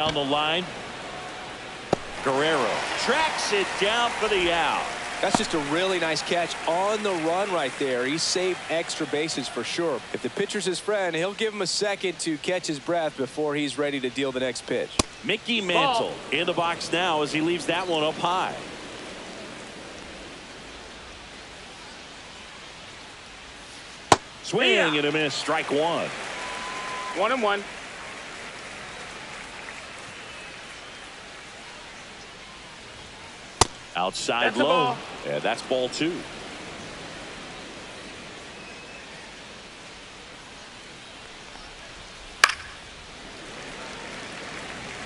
Down the line. Guerrero tracks it down for the out. That's just a really nice catch on the run right there. He saved extra bases for sure. If the pitcher's his friend, he'll give him a second to catch his breath before he's ready to deal the next pitch. Mickey Mantle in the box now as he leaves that one up high. Swing and a miss. Strike one. 1-1. Outside low. Yeah, that's ball two.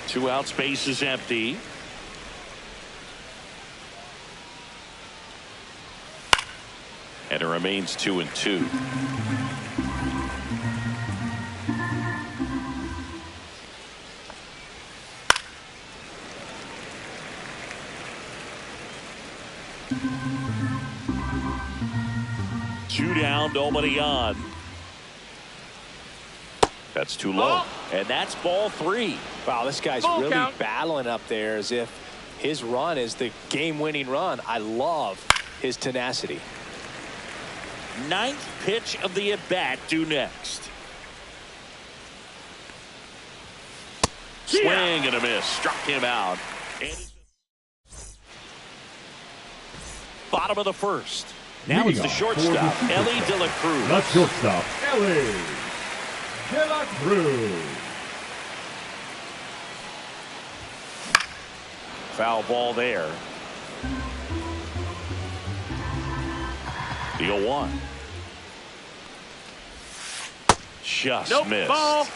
Two outs, base is empty. And it remains 2-2. Two down, nobody on. That's too low. And that's ball three. Wow, this guy's really battling up there as if his run is the game-winning run. I love his tenacity. Ninth pitch of the at-bat due next. Swing and a miss. Struck him out. Bottom of the first. Now it's the shortstop, Ellie De La Cruz. The shortstop, Ellie De La Cruz. Foul ball there. The 0-1. Just missed. Ball.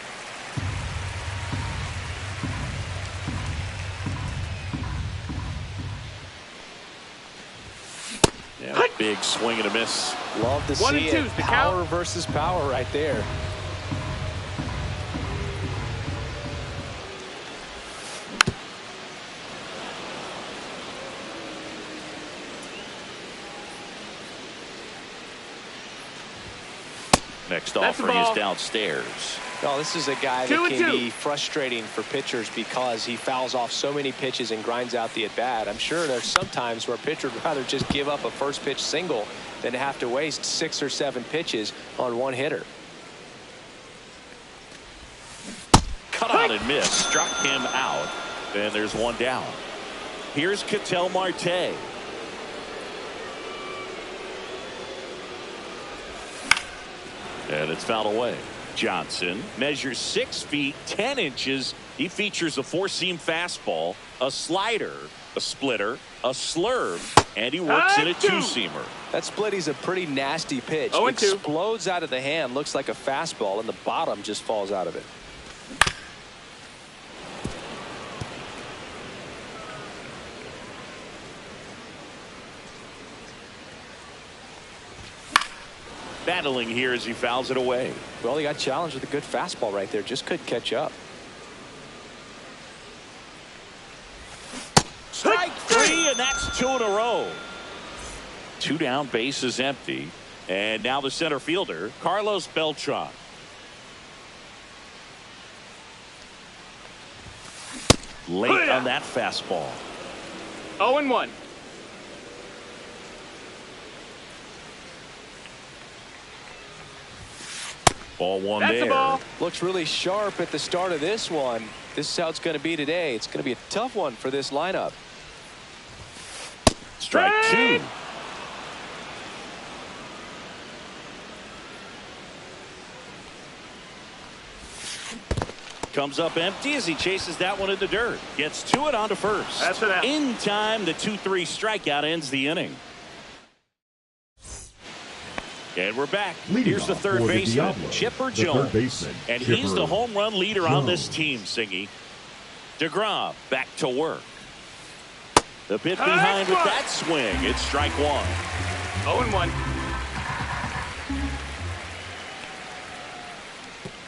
Yeah, big swing and a miss. Love to see it. Power versus power right there. Next offering is downstairs. No, this is a guy that can be frustrating for pitchers because he fouls off so many pitches and grinds out the at-bat. I'm sure there's some times where a pitcher would rather just give up a first pitch single than have to waste 6 or 7 pitches on one hitter. Cut out and miss. Struck him out. And there's one down. Here's Ketel Marte. And it's fouled away. Johnson measures 6 feet 10 inches. He features a 4-seam fastball, a slider, a splitter, a slurve, and he works in a 2-seamer. That splitty's a pretty nasty pitch. Explodes out of the hand, looks like a fastball, and the bottom just falls out of it. Battling here as he fouls it away. Well, he got challenged with a good fastball right there. Just couldn't catch up. Strike 3, and that's 2 in a row. 2 down, base is empty. And now the center fielder, Carlos Beltran. Late on that fastball. 0-1. Ball one there. Looks really sharp at the start of this one. This is how it's going to be today. It's going to be a tough one for this lineup. Strike 2. Comes up empty as he chases that one in the dirt. Gets to it onto first. That's it. In time, the 2-3 strikeout ends the inning. And we're back. Here's the third baseman, Chipper Jones. And he's the home run leader on this team, Singy. DeGrom back to work. The bit behind with that swing. It's strike 1. 0-1.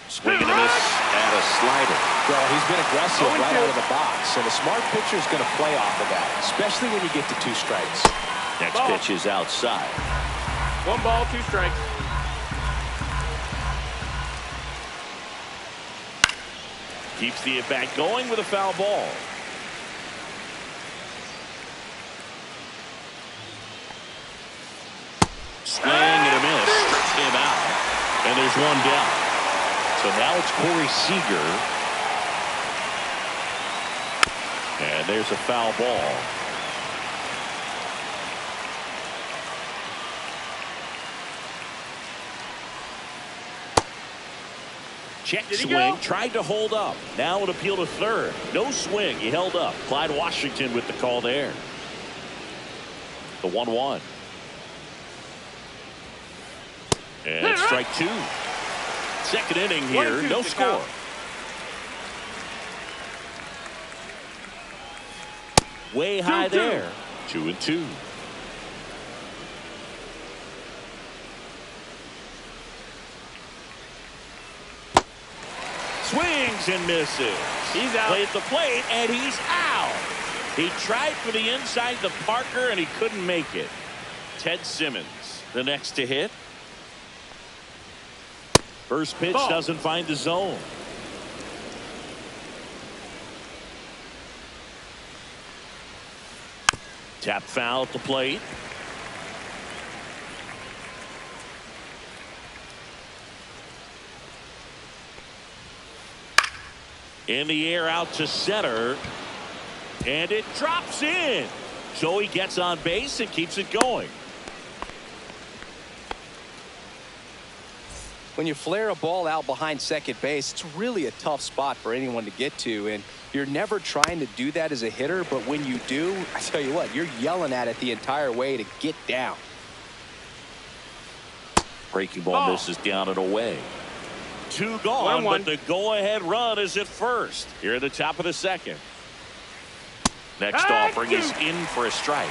Swing and a miss and a slider. Well, he's been aggressive right out of the box. And a smart pitcher is going to play off of that, especially when you get to 2 strikes. Next pitch is outside. 1 ball, 2 strikes. Keeps the at-bat going with a foul ball. Swing and a miss. Strikes him out. And there's one down. So now it's Corey Seager. And there's a foul ball. Check swing, tried to hold up. Now an appeal to third. No swing, he held up. Clyde Washington with the call there. The 1-1. And strike two. Second inning here, no score. Way high there. 2-2. Swings and misses. He's out. Play at the plate, and he's out. He tried for the inside the Parker, and he couldn't make it. Ted Simmons, the next to hit. First pitch doesn't find the zone. Tap foul at the plate. In the air out to center. And it drops in. So he gets on base and keeps it going. When you flare a ball out behind second base, it's really a tough spot for anyone to get to, and you're never trying to do that as a hitter, but when you do, I tell you what, you're yelling at it the entire way to get down. Breaking ball misses down and away. Two gone, but the go-ahead run is at first. Here at the top of the second. Next offering is in for a strike.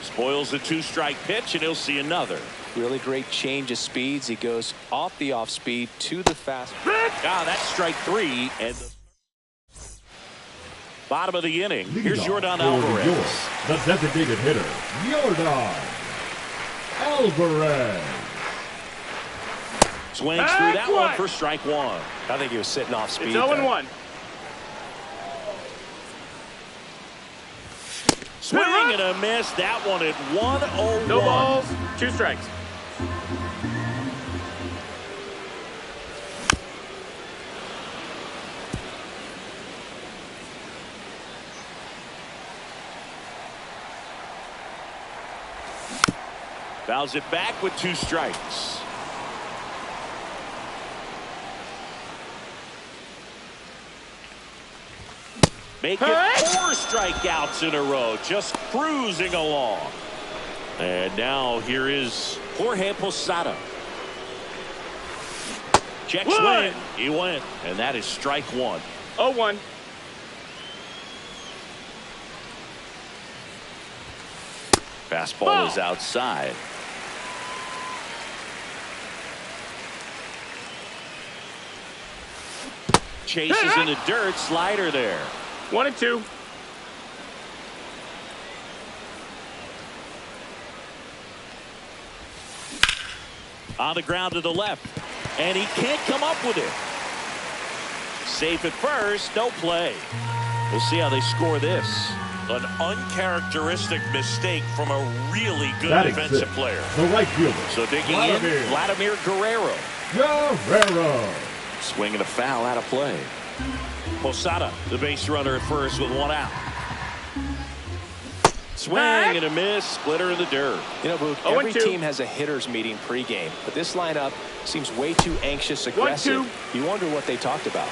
Spoils the two-strike pitch, and he'll see another. Really great change of speeds. He goes off the off-speed to the fast. That's strike three. And the bottom of the inning. Here's Jordan Alvarez. The designated hitter, Jordan Alvarez. Swings through that one for strike one. I think he was sitting off speed. It's 0-1. Swing and a miss. That one at 1-0-1. No balls, 2 strikes. Fouls it back with 2 strikes. Make it 4 strikeouts in a row, just cruising along. And now here is Jorge Posada. Check swing. He went, and that is strike one. 0-1. Fastball is outside. Chases in the dirt, slider there. 1-2. On the ground to the left, and he can't come up with it. Safe at first, no play. We'll see how they score this. An uncharacteristic mistake from a really good defensive player. The right fielder. So digging in, Vladimir Guerrero. Swing and a foul out of play. Posada, the base runner at first with 1 out. Swing and a miss, splitter in the dirt. You know, Boog, every team has a hitters meeting pregame, but this lineup seems way too anxious, aggressive. You wonder what they talked about.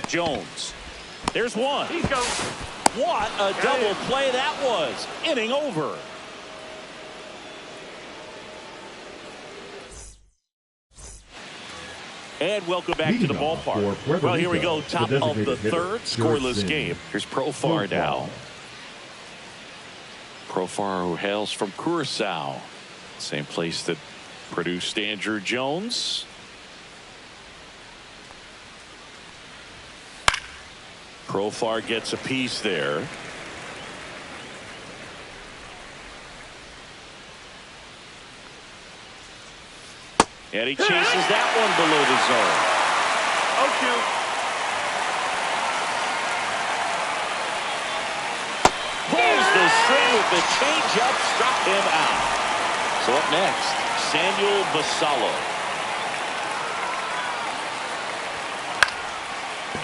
Jones. There's one. He's going. What a double play that was. Inning over. And welcome back to the ballpark. Well, here we go. Top of the third. Scoreless game. Here's Profar now. Profar, who hails from Curacao. Same place that produced Andrew Jones. Profar gets a piece there. And he chases that one below the zone. 0-2. Pulls the string with the changeup, struck him out. So up next, Samuel Basallo.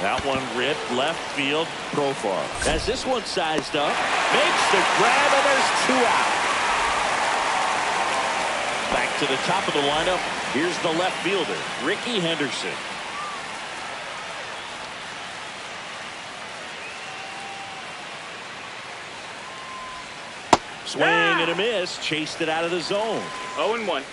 That one ripped left field. Profar has this one sized up, makes the grab, and there's 2 out. Back to the top of the lineup. Here's the left fielder, Ricky Henderson. Swing and a miss, chased it out of the zone. 0-1.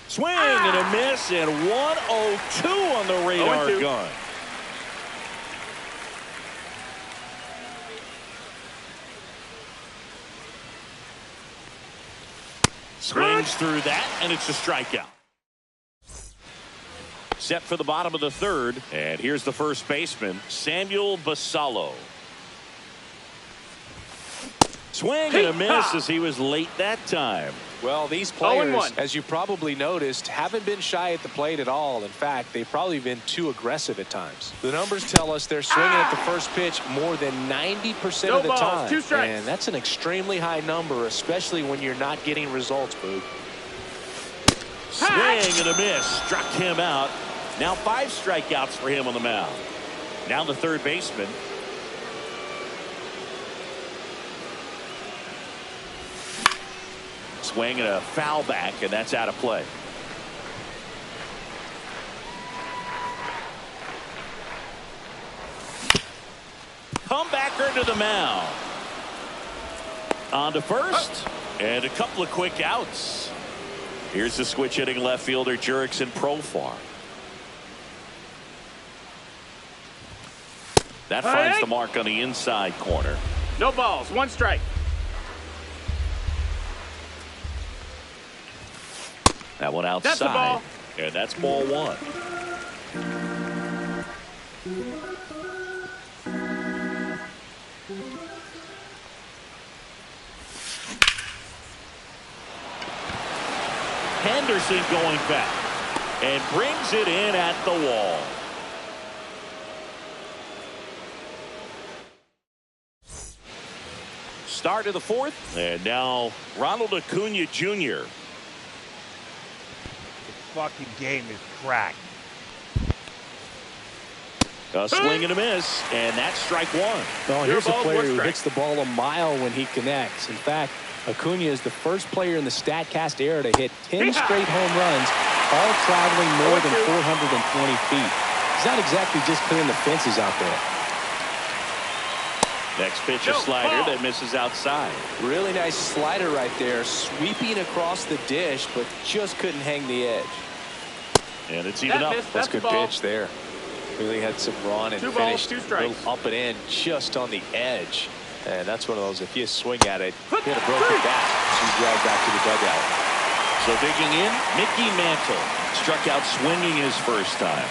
Swing and a miss, and 1-0-2 on the radar 0-2. gun. Swings through that, and it's a strikeout. Set for the bottom of the third, and here's the first baseman, Samuel Basallo. Swing and a miss as he was late that time. Well, these players, as you probably noticed, haven't been shy at the plate at all. In fact, they've probably been too aggressive at times. The numbers tell us they're swinging at the first pitch more than 90% of the time. 2 strikes. And that's an extremely high number, especially when you're not getting results, Boog. Swing and a miss, struck him out. Now 5 strikeouts for him on the mound. Now the third baseman. Swing and a foul back, and that's out of play. Comebacker to the mound. On to first, and a couple of quick outs. Here's the switch hitting left fielder, Jurickson Profar. That finds the mark on the inside corner. No balls, 1 strike. That one outside. That's the ball. And that's ball 1. Henderson going back and brings it in at the wall. Start of the fourth, and now Ronald Acuna Jr. Fucking game is cracked. A swing and a miss, and that's strike 1. Well, here's a player who hits the ball a mile when he connects. In fact, Acuna is the first player in the StatCast era to hit 10 straight home runs, all traveling more than 420 feet. He's not exactly just clearing the fences out there. Next pitch, a slider that misses outside. Really nice slider right there, sweeping across the dish, but just couldn't hang the edge. And it's even up. That's a good pitch there. Really had some run and 2 balls, finished 2 strikes. up and in just on the edge. And that's one of those, if you swing at it, hit a broken bat, you drag back to the dugout. So digging in, Mickey Mantle struck out swinging his first time.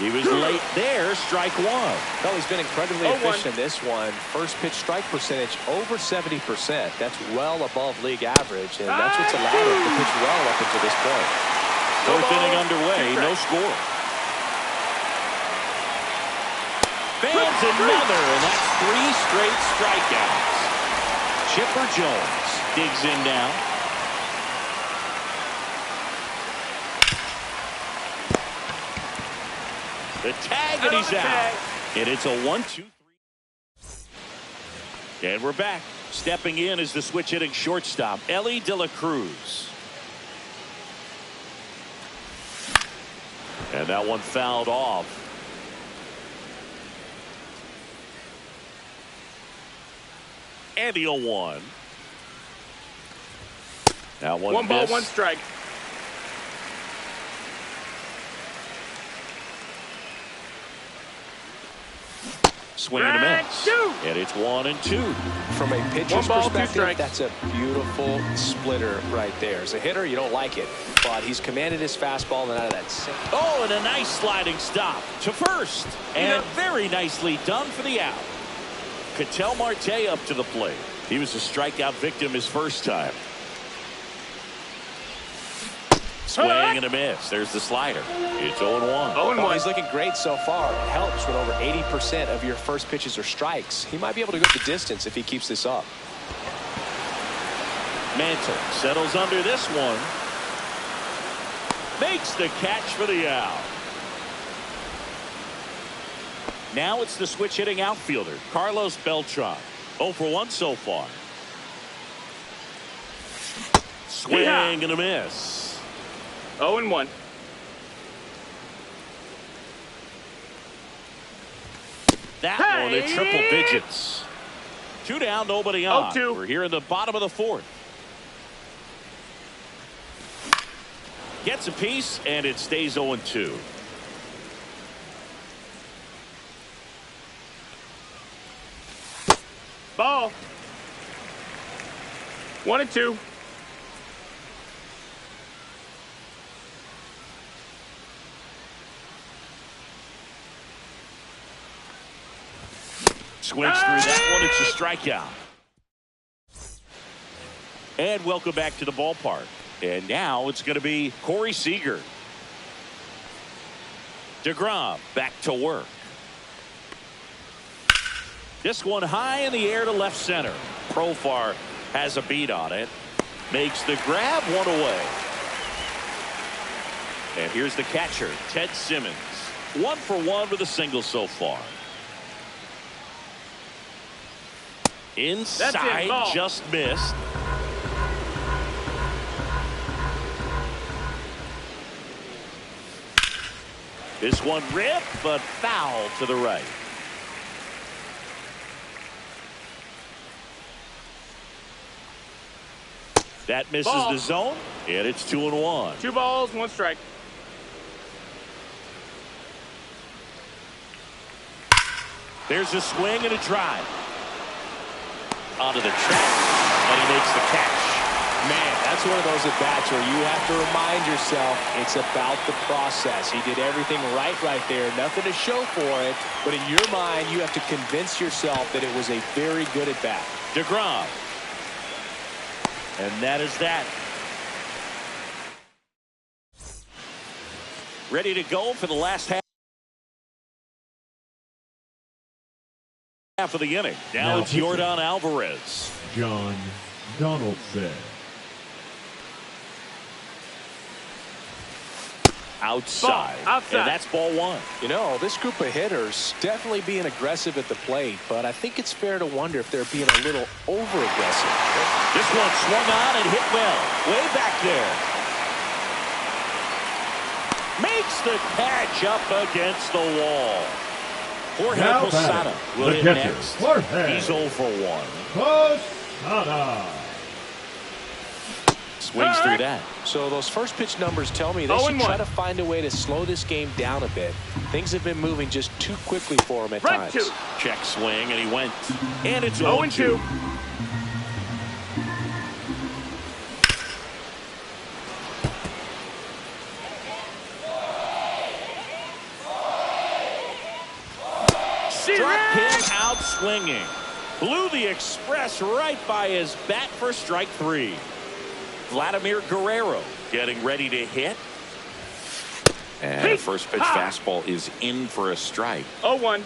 He was late there, strike 1. Well, he's been incredibly efficient in this one. First pitch strike percentage over 70%. That's well above league average, and that's what's allowed him to pitch well up until this point. Fourth inning underway, no score. Fans another, and that's 3 straight strikeouts. Chipper Jones digs in now. The tag, and he's out. And it's a 1-2-3. And we're back. Stepping in is the switch hitting shortstop, Ellie De La Cruz. And that one fouled off. And the 0-1. That one 1 ball, missed. 1 strike. Swing and a miss. And it's 1-2. From a pitcher's 1 ball, 2 perspective, strikes. that's a beautiful splitter right there. As a hitter, you don't like it, but he's commanded his fastball and out of that sink. Oh, and a nice sliding stop to first. And very nicely done for the out. Ketel Marte up to the plate. He was a strikeout victim his first time. Swing and a miss. There's the slider. It's 0-1. 0-1. He's looking great so far. It helps when over 80% of your first pitches are strikes. He might be able to go the distance if he keeps this up. Mantle settles under this one. Makes the catch for the out. Now it's the switch hitting outfielder, Carlos Beltran. 0 for 1 so far. Swing and a miss. 0-1. That one at triple digits. 2 down, nobody on. 0-2. We're here in the bottom of the 4th. Gets a piece, and it stays 0-2. Ball. 1-2. Swings through that one. It's a strikeout. And welcome back to the ballpark. And now it's going to be Corey Seager. DeGrom back to work. This one high in the air to left center. Profar has a beat on it. Makes the grab, 1 away. And here's the catcher, Ted Simmons. 1 for 1 with a single so far. Inside, just missed. This one ripped, but foul to the right. That misses the zone, and it's 2-1. 2 balls, 1 strike. There's a swing and a drive. Onto the track, and he makes the catch. Man, that's one of those at-bats where you have to remind yourself it's about the process. He did everything right there. Nothing to show for it, but in your mind, you have to convince yourself that it was a very good at-bat. DeGrom. And that is that. Ready to go for the last half of the inning. Now it's Yordan Alvarez. John Donaldson. Outside. And that's ball 1. You know, this group of hitters definitely being aggressive at the plate, but I think it's fair to wonder if they're being a little over-aggressive. This one swung on and hit well. Way back there. Makes the catch up against the wall. Jorge Posada will hit next. He's 0 for 1. Posada. Swings through that. So those first pitch numbers tell me they should try to find a way to slow this game down a bit. Things have been moving just too quickly for him at times. Check swing, and he went. And it's 0-2. Struck him out swinging. Blew the express right by his bat for strike 3. Vladimir Guerrero getting ready to hit. And the first pitch fastball is in for a strike. 0-1.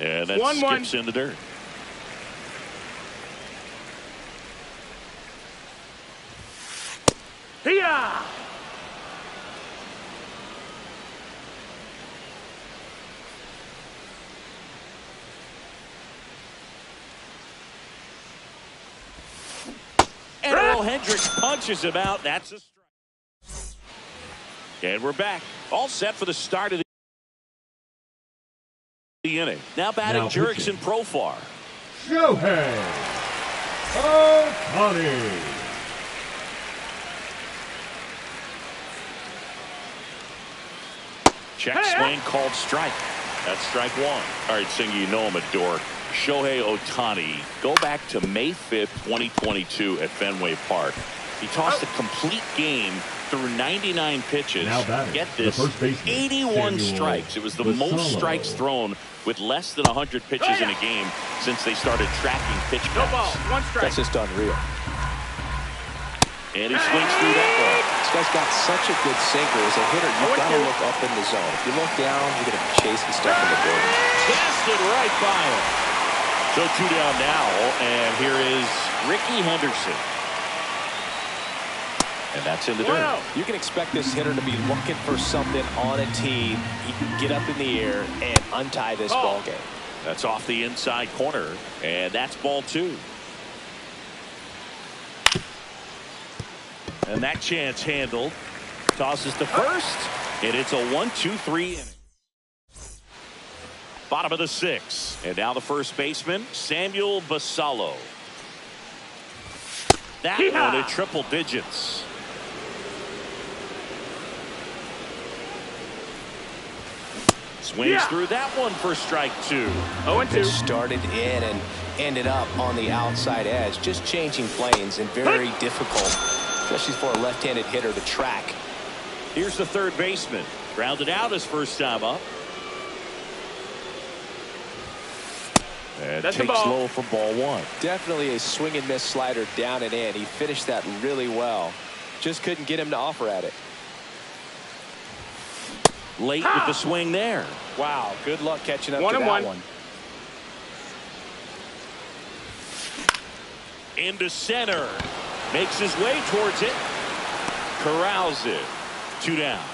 And that skips in the dirt. Hiya! And Earl Hendricks punches him out. That's a strike. And we're back. All set for the start of the inning. Now batting Jurickson Profar. Shohei Ohtani. Check swing called strike. That's strike one. All right, Singer, you know I'm a dork. Shohei Ohtani, go back to May 5th, 2022 at Fenway Park. He tossed a complete game through 99 pitches. Get this, 81 strikes. It was the most strikes thrown with less than 100 pitches in a game since they started tracking pitch counts. No ball, one strike. That's just unreal. And he swings through that ball. This guy's got such a good sinker. As a hitter, you've got to look up in the zone. If you look down, you're going to be chasing stuff in the dirt. Casted right by him. So 2 down now, and here is Ricky Henderson. And that's in the dirt. You can expect this hitter to be looking for something on a tee. He can get up in the air and untie this ball game. That's off the inside corner, and that's ball 2. And that chance handled. Tosses to first, and it's a 1-2-3 inning. Bottom of the 6th, and now the first baseman, Samuel Basallo. That one at triple digits. Swings through that one for strike 2. 0-2. Started in and ended up on the outside edge. Just changing planes and very difficult, especially for a left-handed hitter to track. Here's the third baseman. Grounded out his first time up. And That's takes the ball. low for ball 1. Definitely a swing and miss slider down and in. He finished that really well. Just couldn't get him to offer at it. Late with the swing there. Wow, good luck catching up to 1-1. that one. Into center. Makes his way towards it. Corrals it. 2 down.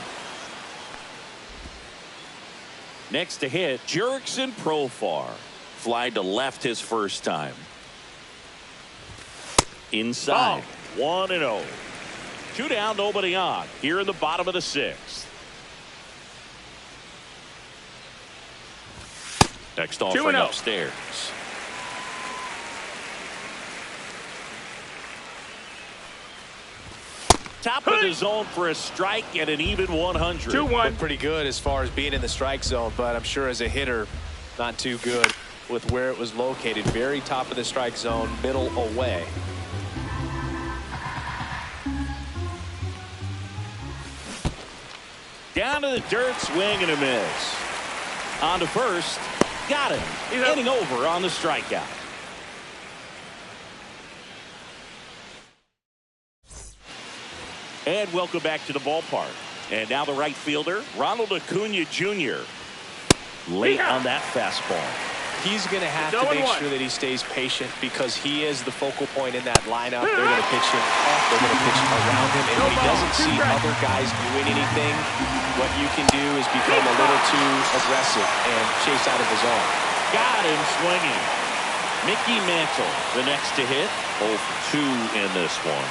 Next to hit, Jurickson Profar. Fly to left his first time. Inside. 1-0. 2 down, nobody on. Here in the bottom of the 6th. Next offering upstairs. Top of the zone for a strike and an even 100. 2-1. Pretty good as far as being in the strike zone, but I'm sure as a hitter, not too good with where it was located. Very top of the strike zone, middle away. Down to the dirt, swing and a miss. On to first. Got him. Inning over on the strikeout. And welcome back to the ballpark. And now the right fielder, Ronald Acuna Jr. Late on that fastball. He's going to have to make sure that he stays patient because he is the focal point in that lineup. They're going to pitch him off. They're going to pitch around him. And when he doesn't see other guys doing anything, what you can do is become a little too aggressive and chase out of the zone. Got him swinging. Mickey Mantle, the next to hit. 0 for 2 in this one.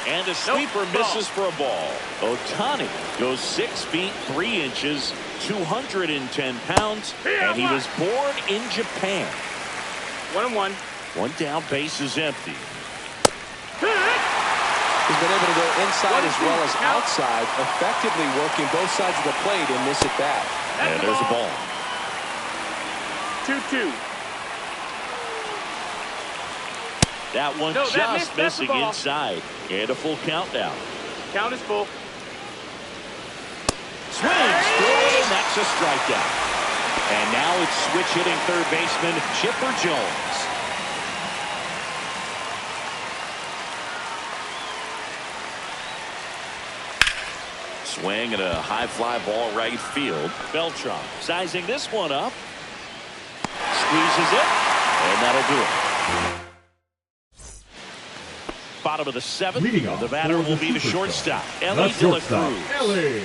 And a sweeper misses for a ball. Ohtani goes 6 feet 3 inches, 210 pounds, and he was born in Japan. 1-1. 1 down, base is empty. He's been able to go inside as well as outside, effectively working both sides of the plate in this at bat. And there's a ball. 2-2. That one just missing inside. And a full count now. Count is full. Swings through it, and that's a strikeout. And now it's switch hitting third baseman Chipper Jones. Swing and a high fly ball right field. Beltran sizing this one up. Squeezes it, and that'll do it. Bottom of the 7th. The batter will be the shortstop, Ellie De La Cruz. Ellie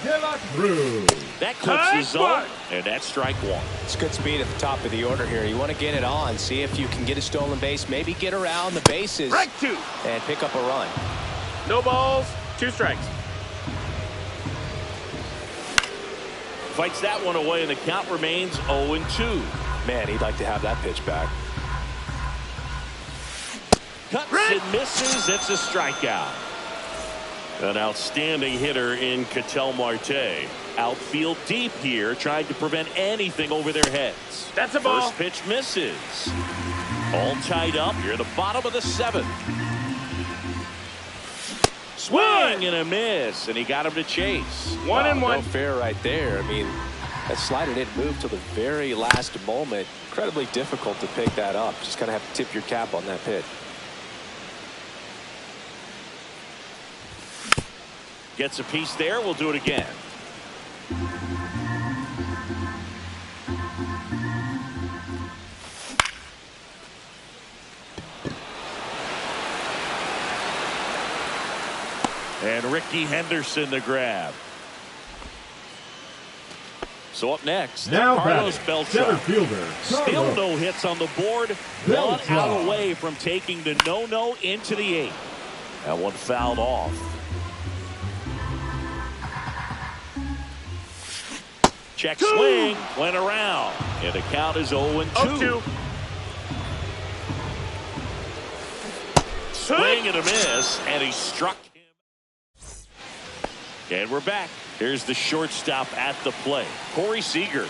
De La Cruz. That clips the zone, and that's strike 1. It's good speed at the top of the order here. You want to get it on, see if you can get a stolen base, maybe get around the bases Strike 2. and pick up a run. No balls, 2 strikes. Fights that one away, and the count remains 0-2. Man, he'd like to have that pitch back. Cuts and misses. It's a strikeout. An outstanding hitter in Ketel Marte. Outfield deep here, trying to prevent anything over their heads. That's a ball. First pitch misses. All tied up here at the bottom of the 7th. Swing and a miss, and he got him to chase. 1-1. No fair right there. I mean, that slider didn't move till the very last moment. Incredibly difficult to pick that up. Just kind of have to tip your cap on that pitch. Gets a piece there. We'll do it again. And Ricky Henderson the grab. So up next, now Carlos center Beltran. fielder. Still no hits on the board. One out away from taking the no into the 8th. That one fouled off. Check swing, went around, and the count is 0-2. Swing and a miss, and he struck him. And we're back. Here's the shortstop at the plate, Corey Seager.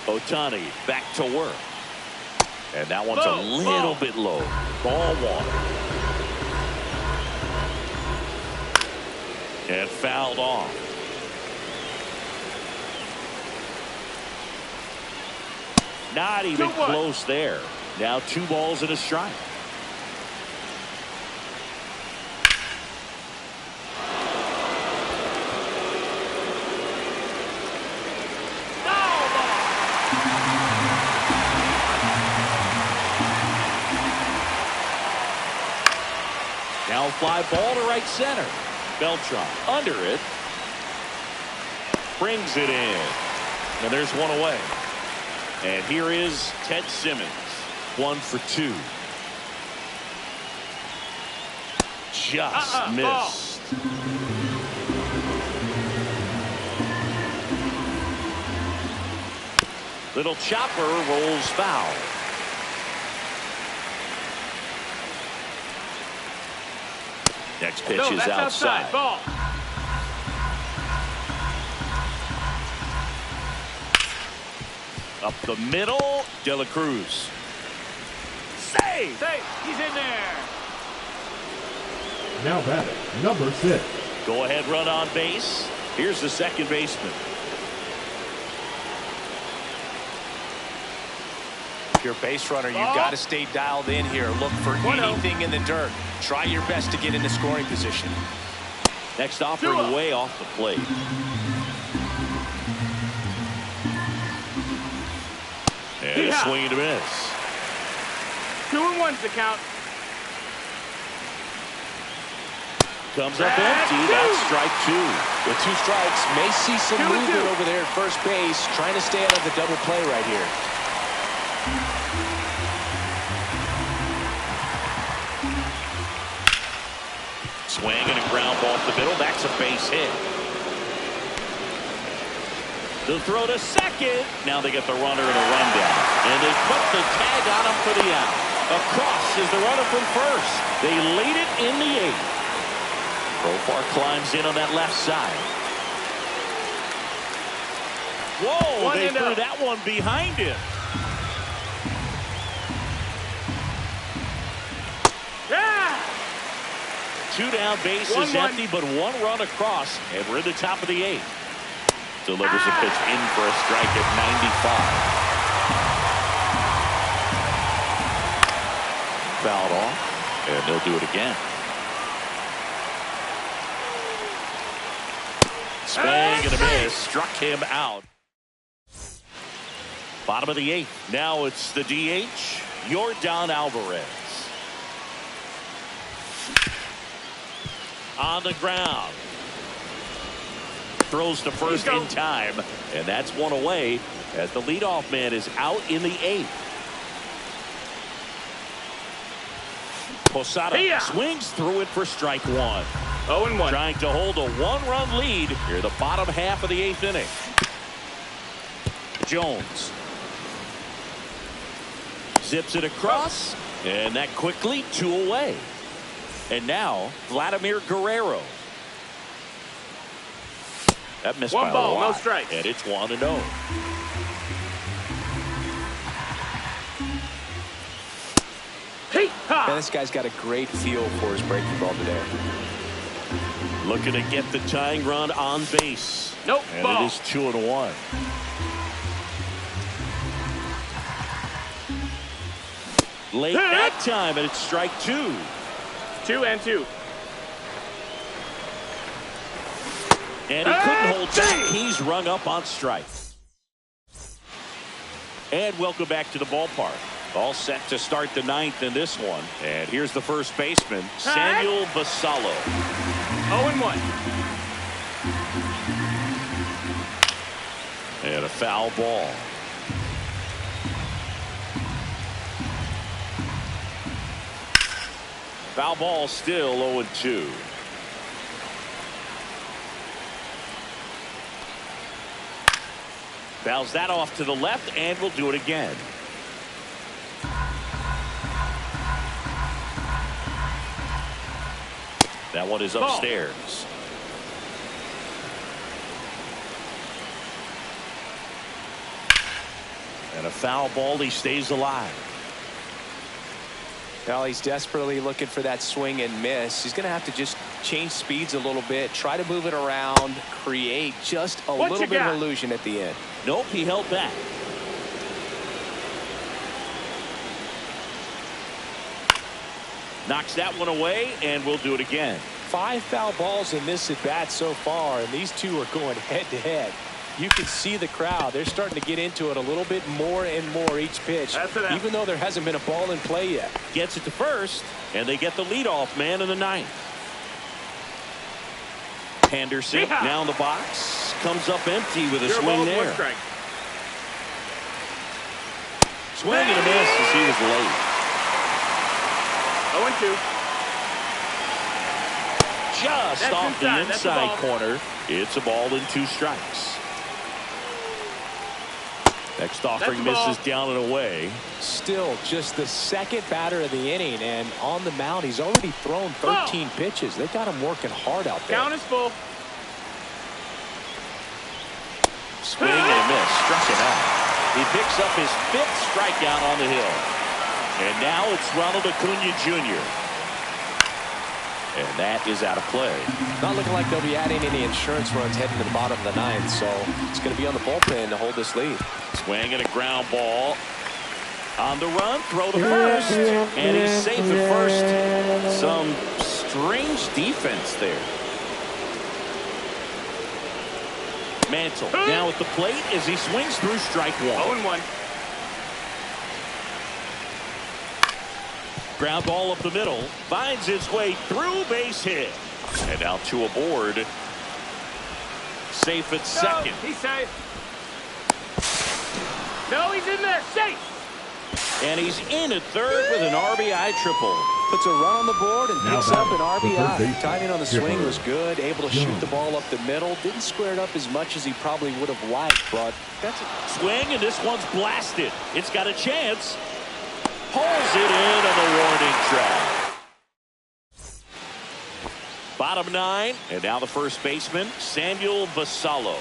Ohtani back to work. And that one's a little bit low. Ball 1. And fouled off. Not even close there. Now 2 balls and a strike. Now fly ball to right center. Beltran under it. Brings it in. And there's one away. And here is Ted Simmons. 1 for 2. Just missed. Little chopper rolls foul. Next pitch is outside. Ball. Up the middle, De La Cruz. Save! He's in there. Now batting, number 6. Go ahead, run on base. Here's the second baseman. If you're a base runner, you've got to stay dialed in here. Look for anything in the dirt. Try your best to get into scoring position. Next offering way off the plate. And a swing and a miss. 2-1's the count. Comes up empty. That's strike 2. With 2 strikes, may see some movement over there at first base. Trying to stay out of the double play right here. Swing and a ground ball up the middle. That's a base hit. The throw to second. Now they get the runner and a rundown. And they put the tag on him for the out. Across is the runner from first. They lead it in the 8th. Profar climbs in on that left side. Whoa, they threw that one behind him. Yeah! 2 down, base is empty, but 1 run across, and we're in the top of the 8th. Delivers a pitch in for a strike at 95. Fouled off, and they'll do it again. Swing and a miss, struck him out. Bottom of the 8th. Now it's the DH, Yordan Alvarez. On the ground. Throws to first in time, and that's 1 away as the leadoff man is out in the 8th. Posada swings through it for strike 1. 0-1. Trying to hold a 1-run lead here, the bottom half of the 8th inning. Jones zips it across, and that quickly 2 away. And now Vladimir Guerrero. That missed One by ball, a lot. no strikes. And it's 1-0. Hey, ha. Man, this guy's got a great feel for his breaking ball today. Looking to get the tying run on base. Nope, and ball. it is 2-1. Late that time, and it's strike 2. 2-2. And he couldn't hold back. He's rung up on strike. And welcome back to the ballpark. All set to start the 9th in this one. And here's the first baseman, Samuel Basallo. 0-1. And a foul ball. Foul ball, still 0-2. Fouls that off to the left, and we'll do it again. That one is upstairs. And a foul ball. He stays alive. Well, he's desperately looking for that swing and miss. He's going to have to just change speeds a little bit, try to move it around, create just a little bit of illusion at the end. Nope, he held back. Knocks that one away, and we'll do it again. 5 foul balls in this at bat so far, and these two are going head to head. You can see the crowd. They're starting to get into it a little bit more and more each pitch, even though there hasn't been a ball in play yet. Gets it to first, and they get the leadoff man in the 9th. Henderson now in the box. Comes up empty with a swing there. Swing and a miss as he was late. 0-2. Just off the inside corner. It's a ball and 2 strikes. Next offering misses down and away. Still just the second batter of the inning, and on the mound he's already thrown 13 pitches. They've got him working hard out there. Count is full. Swing and a miss. Struck him out. He picks up his 5th strikeout on the hill. And now it's Ronald Acuna Jr. And that is out of play. Not looking like they'll be adding any insurance runs heading to the bottom of the 9th, so it's going to be on the bullpen to hold this lead. Swing and a ground ball. On the run, throw to first. And he's safe at first. Some strange defense there. Mantle now at the plate as he swings through strike 1. 0-1. Ground ball up the middle. Finds its way through, base hit. And now 2 aboard. Safe at second. No, he's safe. No, he's in there. Safe. And he's in at third with an RBI triple. Puts a run on the board and picks up an RBI. Timing on the swing was good. Able to shoot the ball up the middle. Didn't square it up as much as he probably would have liked, but that's a swing, and this one's blasted. It's got a chance. Pulls it in on the warning track. Bottom 9, and now the first baseman, Samuel Basallo.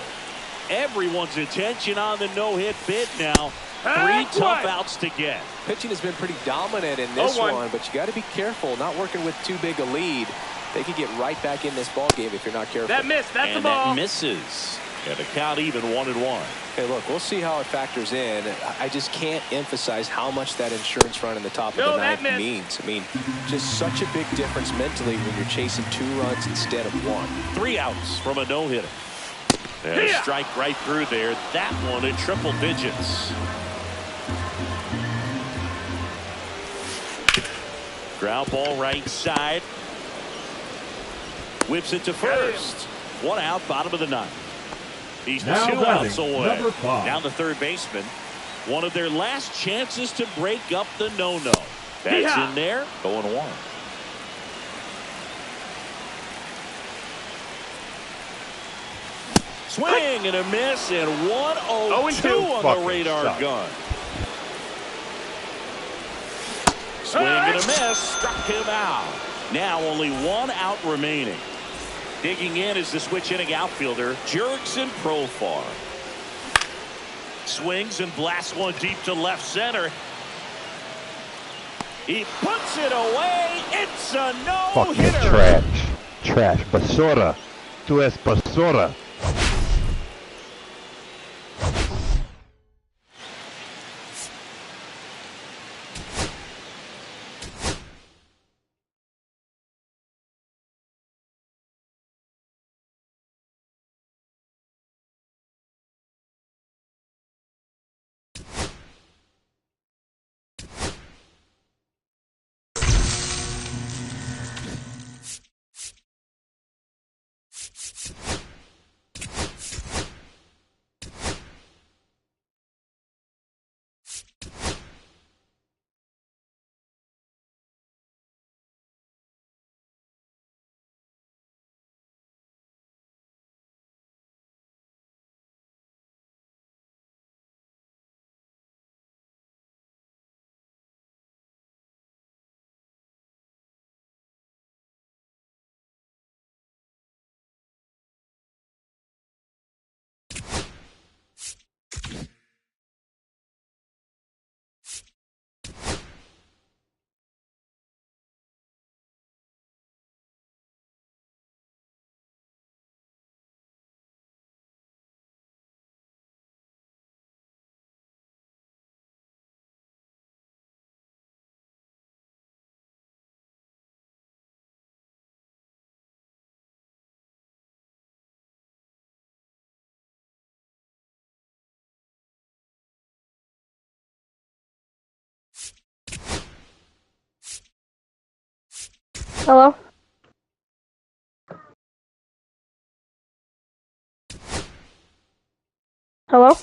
Everyone's attention on the no-hit bid now. 3 tough outs to get. Pitching has been pretty dominant in this one, but you got to be careful. Not working with too big a lead. They could get right back in this ball game if you're not careful. That missed. That's and the ball. That misses. And the count even 1-1. Hey, look, we'll see how it factors in. I just can't emphasize how much that insurance run in the top of the 9th means. I mean, just such a big difference mentally when you're chasing 2 runs instead of 1. 3 outs from a no-hitter. And a strike right through there. That one in triple digits. Ground ball right side. Whips it to first. 1 out, bottom of the 9th. He's 2 outs away. Now the third baseman. One of their last chances to break up the no-no. That's in there. 0-1. Swing and a miss, and 1-0-2 on the radar gun. Swing and a miss. Struck him out. Now only 1 out remaining. Digging in is the switch inning outfielder, Jurickson Profar. Swings and blasts one deep to left center. He puts it away. It's a no-hitter. Fucking trash. Trash. Basura. Tu es basura. Hello? Hello?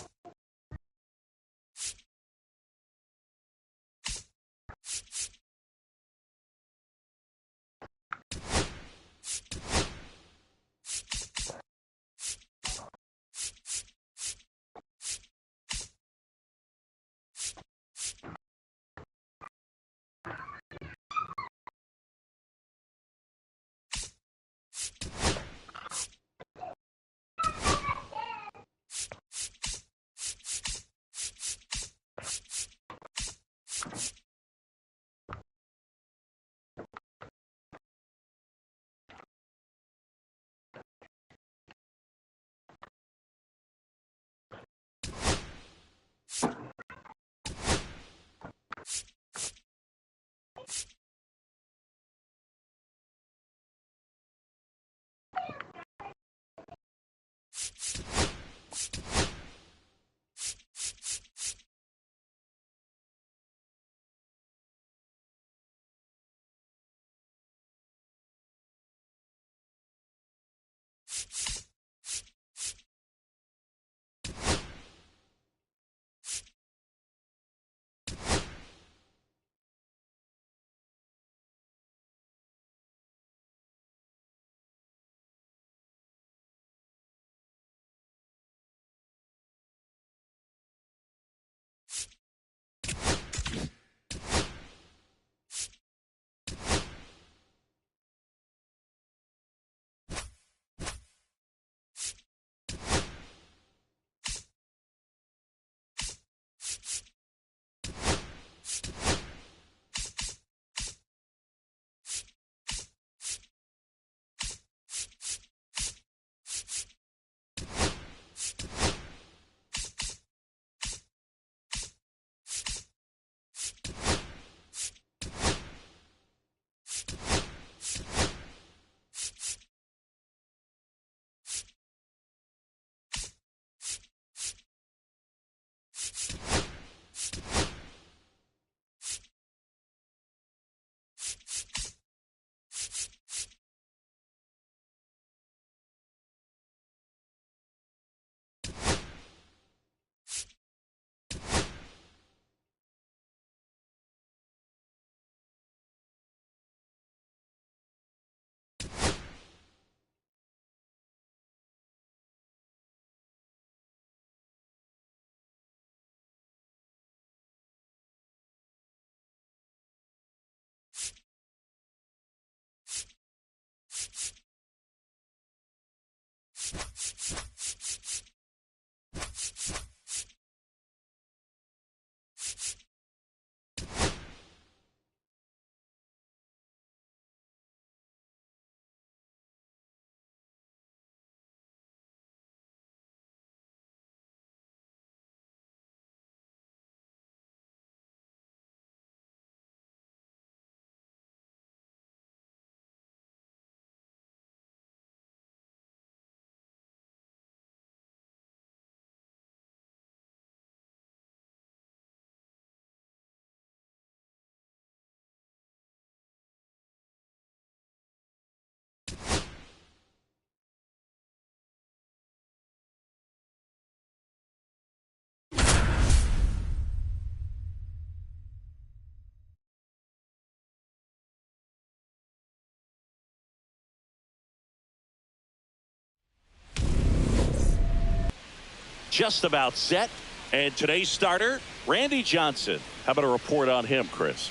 just about set. And today's starter, Randy Johnson. How about a report on him, Chris?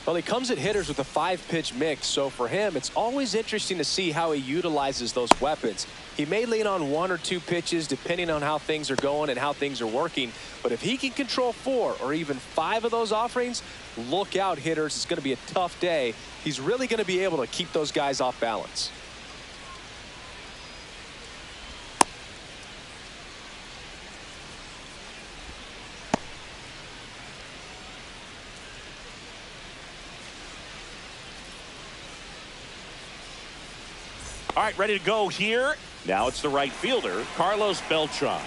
Well, he comes at hitters with a 5-pitch mix, so for him, it's always interesting to see how he utilizes those weapons. He may lean on 1 or 2 pitches depending on how things are going and how things are working, but if he can control 4 or even 5 of those offerings, look out, hitters. It's going to be a tough day. He's really going to be able to keep those guys off balance. All right, ready to go here. Now it's the right fielder, Carlos Beltran.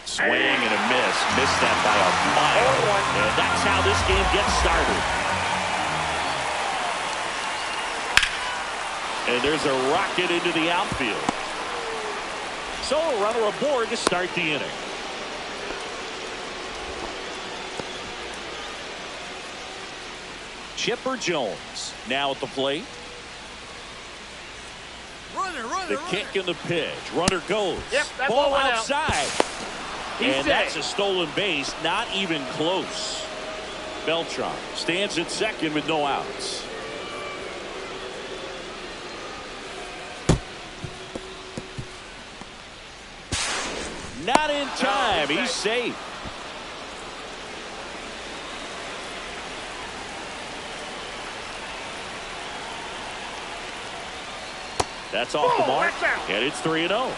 Swing and a miss. Missed that by a mile. And that's how this game gets started. And there's a rocket into the outfield. So a runner aboard to start the inning. Chipper Jones now at the plate. The kick and the pitch. Runner goes. Yep, that ball ball went outside. And that's a stolen base. Not even close. Beltran stands at second with no outs. Not in time. He's safe. That's off the mark, and it's 3-0.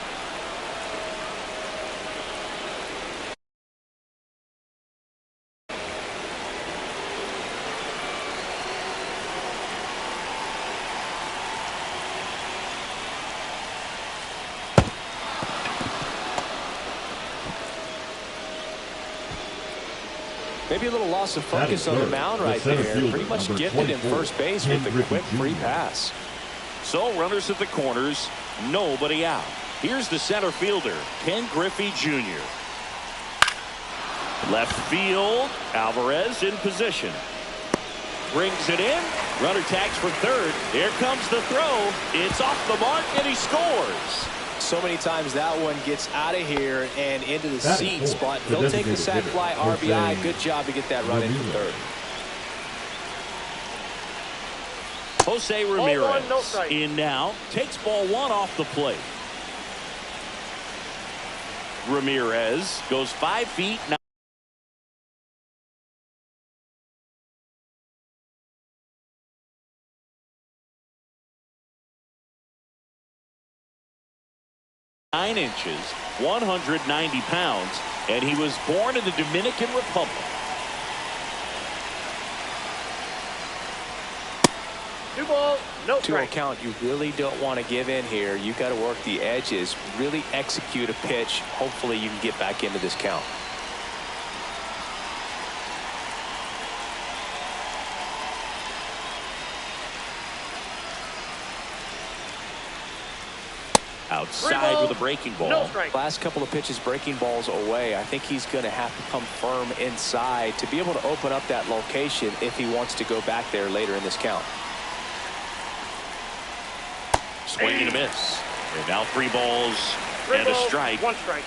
Maybe a little loss of focus on the mound right there. Pretty much gifted in first base with a quick free pass. So runners at the corners, nobody out. Here's the center fielder, Ken Griffey Jr. Left field, Alvarez in position. Brings it in. Runner tags for third. Here comes the throw. It's off the mark, and he scores. So many times that one gets out of here and into the seat spot. He'll take the sac fly RBI. Good job to get that run in for third. Jose Ramirez in now. Takes ball 1 off the plate. Ramirez goes 5 feet. 9 inches, 190 pounds, and he was born in the Dominican Republic. To account, you really don't want to give in here. You got to work the edges, really execute a pitch. Hopefully you can get back into this count. Outside with a breaking ball. Last couple of pitches breaking balls away. I think he's going to have to come firm inside to be able to open up that location if he wants to go back there later in this count. Swing and a miss. And now 3 balls and a strike. 1 strike.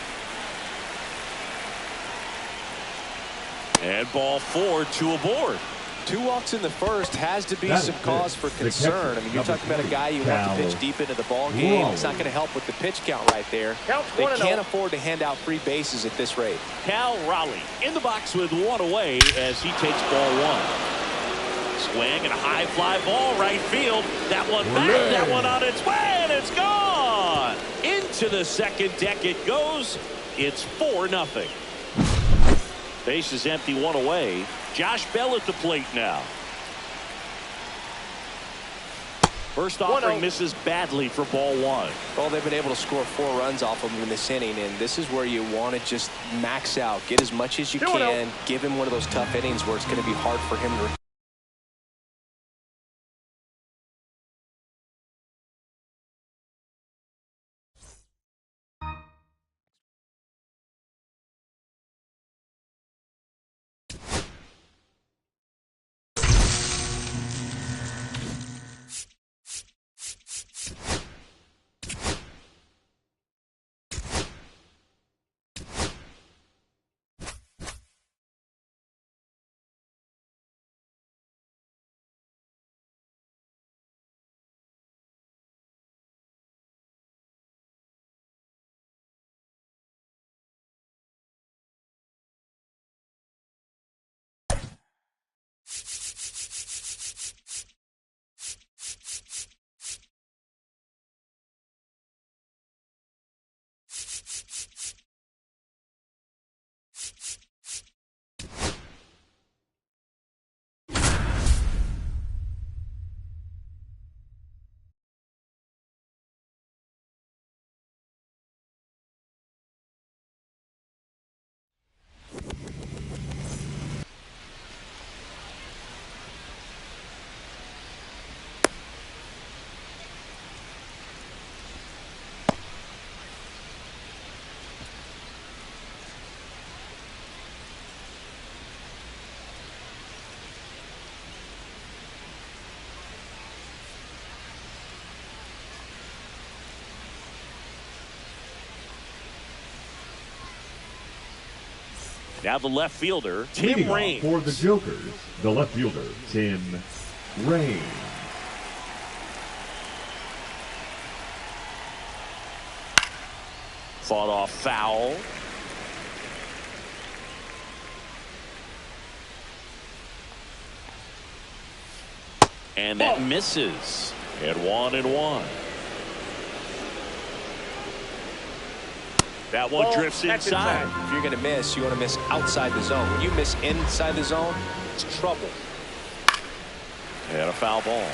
And ball 4, 2 aboard. 2 walks in the first has to be some cause for concern. I mean, you're talking about a guy you want to pitch deep into the ball game. It's not going to help with the pitch count right there. They can't afford to hand out free bases at this rate. Cal Raleigh in the box with 1 away as he takes ball 1. Swing and a high fly ball right field. That one back, that one on its way, and it's gone. Into the second deck it goes. It's 4-0. Base is empty, 1 away. Josh Bell at the plate now. First offering misses badly for ball 1. Well, they've been able to score 4 runs off of him in this inning, and this is where you want to just max out. Get as much as you can. Give him one of those tough innings where it's going to be hard for him to Now the left fielder, Tim Leading Raines. off for the Jokers, the left fielder, Tim Raines. Fought off foul. And that misses. At 1-1. That one drifts inside. If you're going to miss, you want to miss outside the zone. When you miss inside the zone, it's trouble. And a foul ball.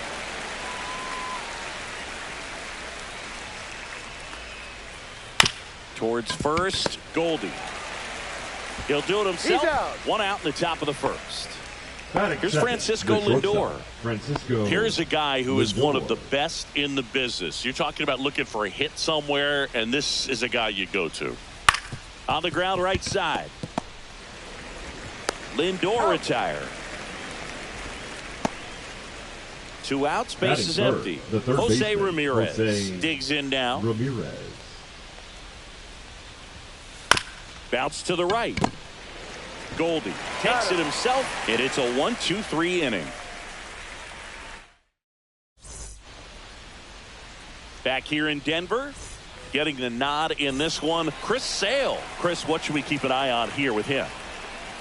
Towards first, Goldie. He'll do it himself. One out in the top of the first. Here's Francisco Lindor. Here's a guy who is one of the best in the business. You're talking about looking for a hit somewhere, and this is a guy you go to. On the ground, right side. Lindor retired. 2 outs, base is empty. Jose Ramirez digs in now. Bounce to the right. Goldie takes it himself, and it's a 1-2-3 inning. Back here in Denver, getting the nod in this one, Chris Sale. Chris, what should we keep an eye on here with him?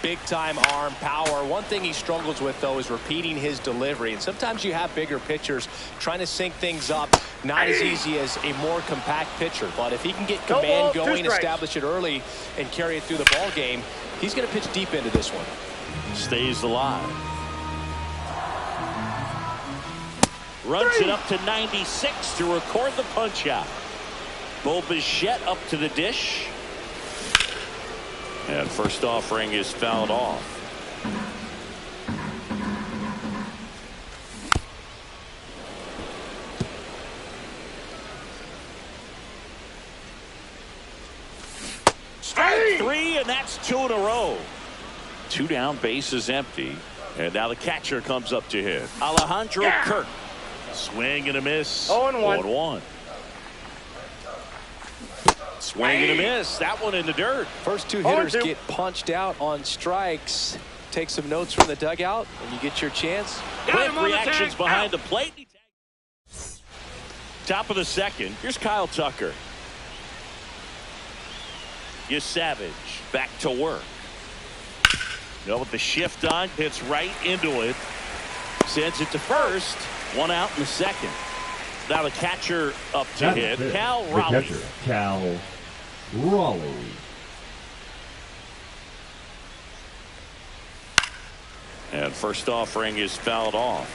Big time arm power. One thing he struggles with, though, is repeating his delivery. And sometimes you have bigger pitchers trying to sync things up. Not as easy as a more compact pitcher. But if he can get command going, establish it early, and carry it through the ball game, he's going to pitch deep into this one. Stays alive. Runs it up to 96 to record the punch out. Bo Bichette up to the dish. And first offering is fouled off. Strike 3, and that's 2 in a row. 2 down, base is empty. And now the catcher comes up to hit. Alejandro Kirk. Swing and a miss. 0-1. Swing and a miss. That one in the dirt. First 2 hitters get punched out on strikes. Take some notes from the dugout, and you get your chance. Quick reactions behind the plate. Top of the second. Here's Kyle Tucker. Savage back to work. With the shift on, hits right into it. Sends it to first. 1 out in the second. Now the catcher up to hit. Cal Raleigh. Cal Raleigh. And first offering is fouled off.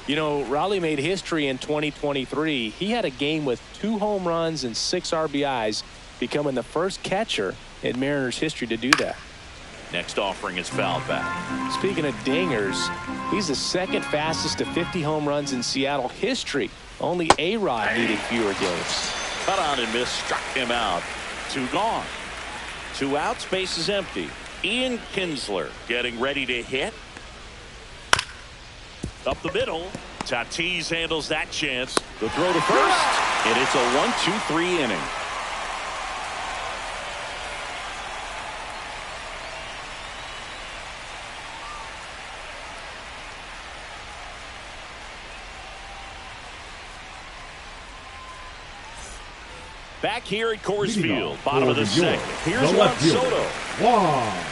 You know, Raleigh made history in 2023. He had a game with 2 home runs and 6 RBIs, becoming the first catcher in Mariners history to do that. Next offering is fouled back. Speaking of dingers, he's the second fastest to 50 home runs in Seattle history. Only A-Rod needed fewer games. Cut on and miss, struck him out. 2 gone. 2 outs, base is empty. Ian Kinsler getting ready to hit. Up the middle. Tatis handles that chance. The throw to first, and it's a 1-2-3 inning. Back here at Coors Field, bottom of the second. Here's Juan Soto. Juan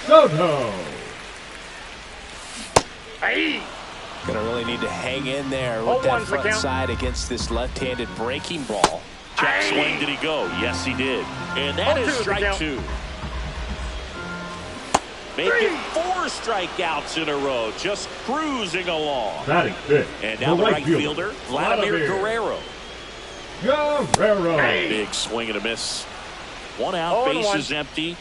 Soto. Gonna really need to hang in there with that front side against this left-handed breaking ball. Check swing, did he go? Yes, he did. And that is strike 2. Making 4 strikeouts in a row, just cruising along. Batting 5th. And now the right fielder, Vladimir Guerrero. Big swing and a miss. 1 out, base is empty.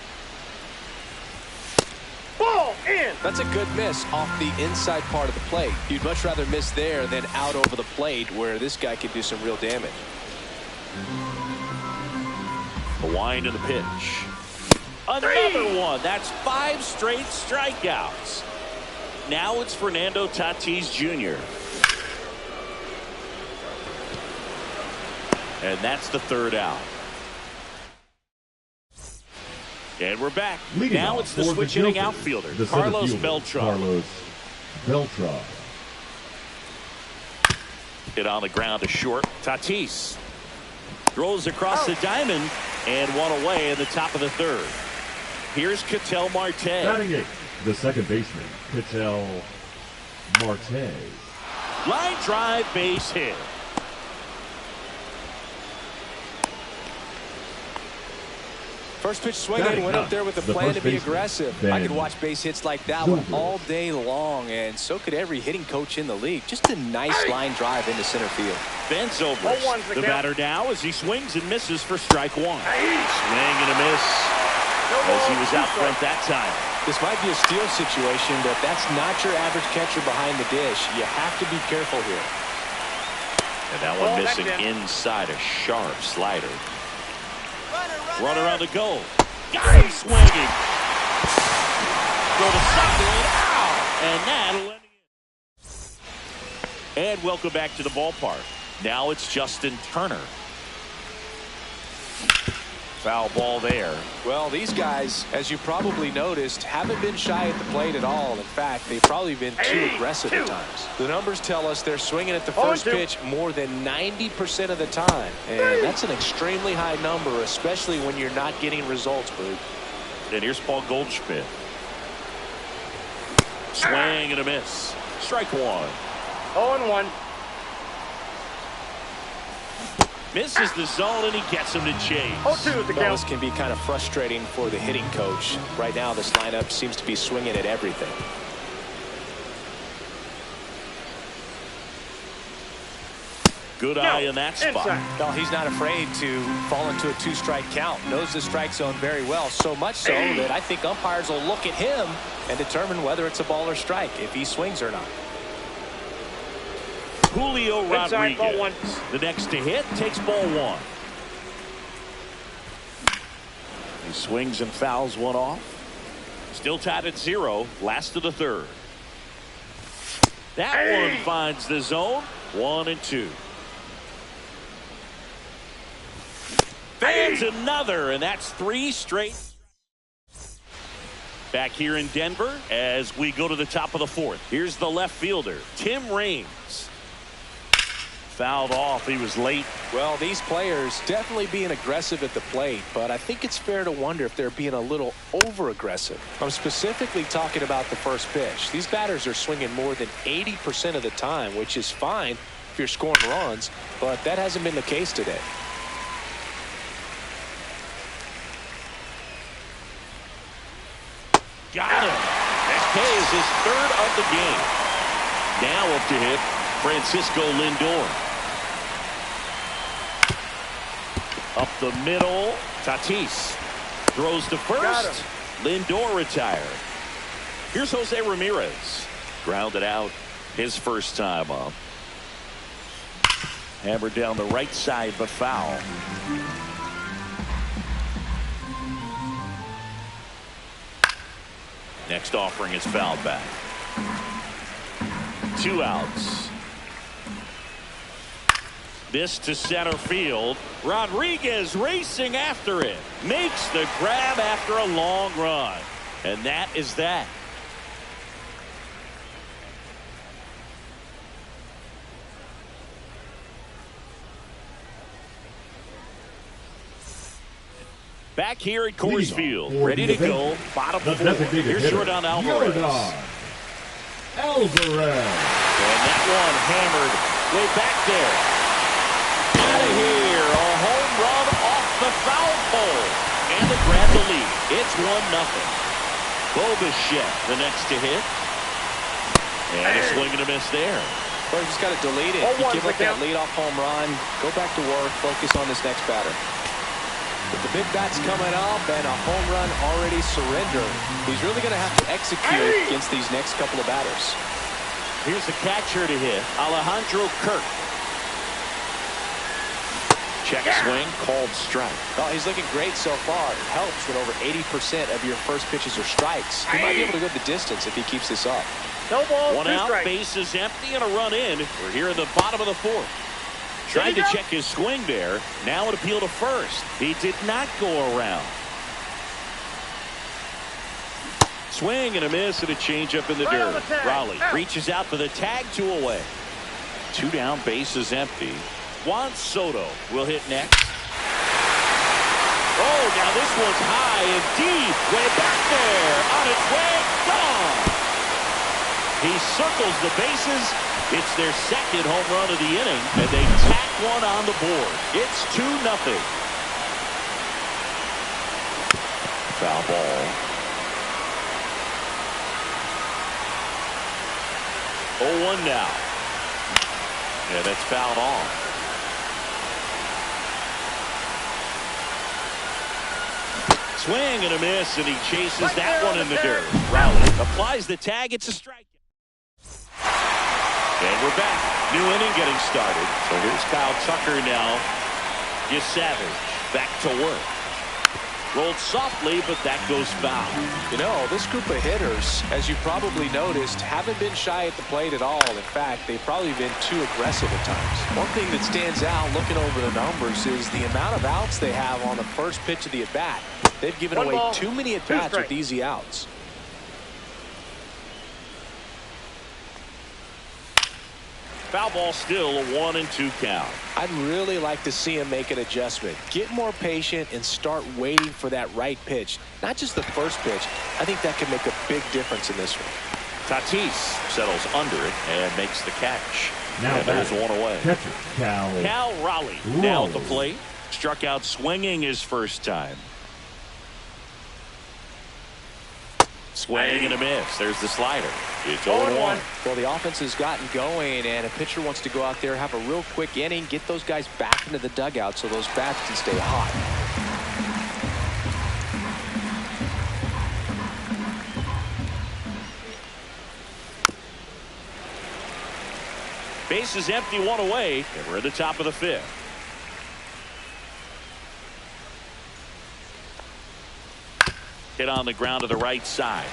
Ball in. That's a good miss off the inside part of the plate. You'd much rather miss there than out over the plate, where this guy could do some real damage. The wind and the pitch. Another one. That's 5 straight strikeouts. Now it's Fernando Tatis Jr. And that's the 3rd out. And we're back. Leading Now off it's the for switch the hitting Joker, outfielder, the center Carlos fielder, Beltran. Carlos Beltran. Hit on the ground to short. Tatis throws across the diamond and one away in the top of the third. Here's Ketel Marte. Batting eighth, the second baseman, Ketel Marte. Line drive, base hit. First pitch swinging, went up there with a plan to be aggressive. I could watch base hits like that one all day long, and so could every hitting coach in the league. Just a nice line drive into center field. Ben Zobrist, the batter now as he swings and misses for strike one. Swing and a miss as he was out front that time. This might be a steal situation, but that's not your average catcher behind the dish. You have to be careful here. And that one missing inside a sharp slider. Runner on the go. Got him swinging. Go to second. And that'll end it. And welcome back to the ballpark. Now it's Justin Turner. Foul ball there. Well, these guys, as you probably noticed, haven't been shy at the plate at all. In fact, they've probably been too aggressive at times. The numbers tell us they're swinging at the first pitch more than 90% of the time. And that's an extremely high number, especially when you're not getting results, Bruce. And here's Paul Goldschmidt. Swing and a miss. Strike one. 0-1. Misses the zone and he gets him to chase. 0-2 the count. This can be kind of frustrating for the hitting coach. Right now, this lineup seems to be swinging at everything. Good eye in that spot. Well, he's not afraid to fall into a two-strike count. Knows the strike zone very well, so much so that I think umpires will look at him and determine whether it's a ball or strike, if he swings or not. Julio Rodriguez, the next to hit, takes ball one. He swings and fouls one off. Still tied at 0, last of the third. That one finds the zone, 1-2. Fans another, and that's 3 straight. Back here in Denver as we go to the top of the fourth. Here's the left fielder, Tim Raines. Fouled off. He was late. Well, these players definitely being aggressive at the plate, but I think it's fair to wonder if they're being a little over-aggressive. I'm specifically talking about the first pitch. These batters are swinging more than 80% of the time, which is fine if you're scoring runs, but that hasn't been the case today. Got him. That is his third of the game. Now up to hit, Francisco Lindor. Up the middle, Tatis throws to first. Lindor retired. Here's Jose Ramirez. Grounded out his first time up. Hammered down the right side, but foul. Next offering is fouled back. 2 outs. This to center field. Rodriguez racing after it. Makes the grab after a long run. And that is that. Back here at Coors Field, ready to go. Bottom 4. Here's Jordan Alvarez. And that one hammered way back there. Out of here. A home run off the foul pole. And they grab the lead. It's 1-0. Bo Bichette, the next to hit. And a swing and a miss there. Well, you just got to delete it. You give up that leadoff home run. Go back to work. Focus on this next batter. With the big bats coming up and a home run already surrendered, he's really going to have to execute against these next couple of batters. Here's the catcher to hit, Alejandro Kirk. Check swing, called strike. Oh, he's looking great so far. It helps when over 80% of your first pitches are strikes. He might be able to go the distance if he keeps this up. No ball, 1 out, base is empty, and a run in. We're here in the bottom of the fourth. Tried to check his swing there. Now an appeal to first. He did not go around. Swing and a miss and a changeup in the dirt. Raleigh reaches out for the tag, 2 away. 2 down, bases empty. Juan Soto will hit next. Oh, now this one's high and deep. Way back there. On its way. Gone. He circles the bases. It's their second home run of the inning, and they tack one on the board. It's 2-0. Foul ball. 0-1 now. Yeah, that's fouled off. Swing and a miss, and he chases that one in the dirt. Raleigh applies the tag. It's a strikeout. And we're back. New inning getting started. So here's Kyle Tucker now. Savage back to work. Rolled softly, but that goes foul. You know, this group of hitters, as you probably noticed, haven't been shy at the plate at all. In fact, they've probably been too aggressive at times. One thing that stands out looking over the numbers is the amount of outs they have on the first pitch of the at-bat. They've given away too many at-bats with easy outs. Foul ball, still a 1-2 count. I'd really like to see him make an adjustment. Get more patient and start waiting for that right pitch. Not just the first pitch. I think that could make a big difference in this one. Tatis settles under it and makes the catch. Now and there's one away. Catcher, Cal Raleigh now at the plate. Struck out swinging his first time. Swing and a miss. There's the slider. It's 0-1. Well, the offense has gotten going, and a pitcher wants to go out there, have a real quick inning, get those guys back into the dugout so those bats can stay hot. Base is empty, 1 away, and we're at the top of the 5th. Hit on the ground to the right side.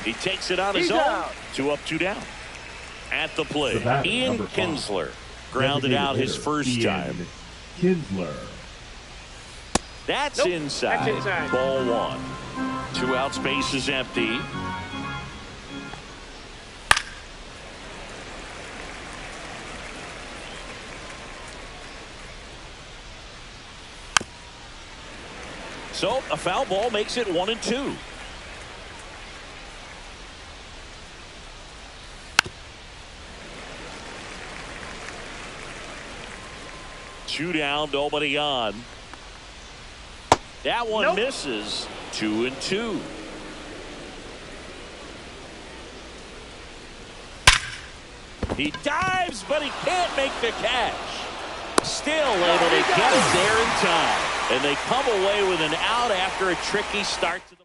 He takes it on his own. Out. 2 up, 2 down. At the plate, Ian Kinsler grounded out his first time. Kinsler. That's inside. Ball 1. 2 outs, base is empty. So a foul ball makes it 1-2. Two down, nobody on. That one misses. 2-2. He dives, but he can't make the catch. Still able to get it there in time. And they come away with an out after a tricky start to the.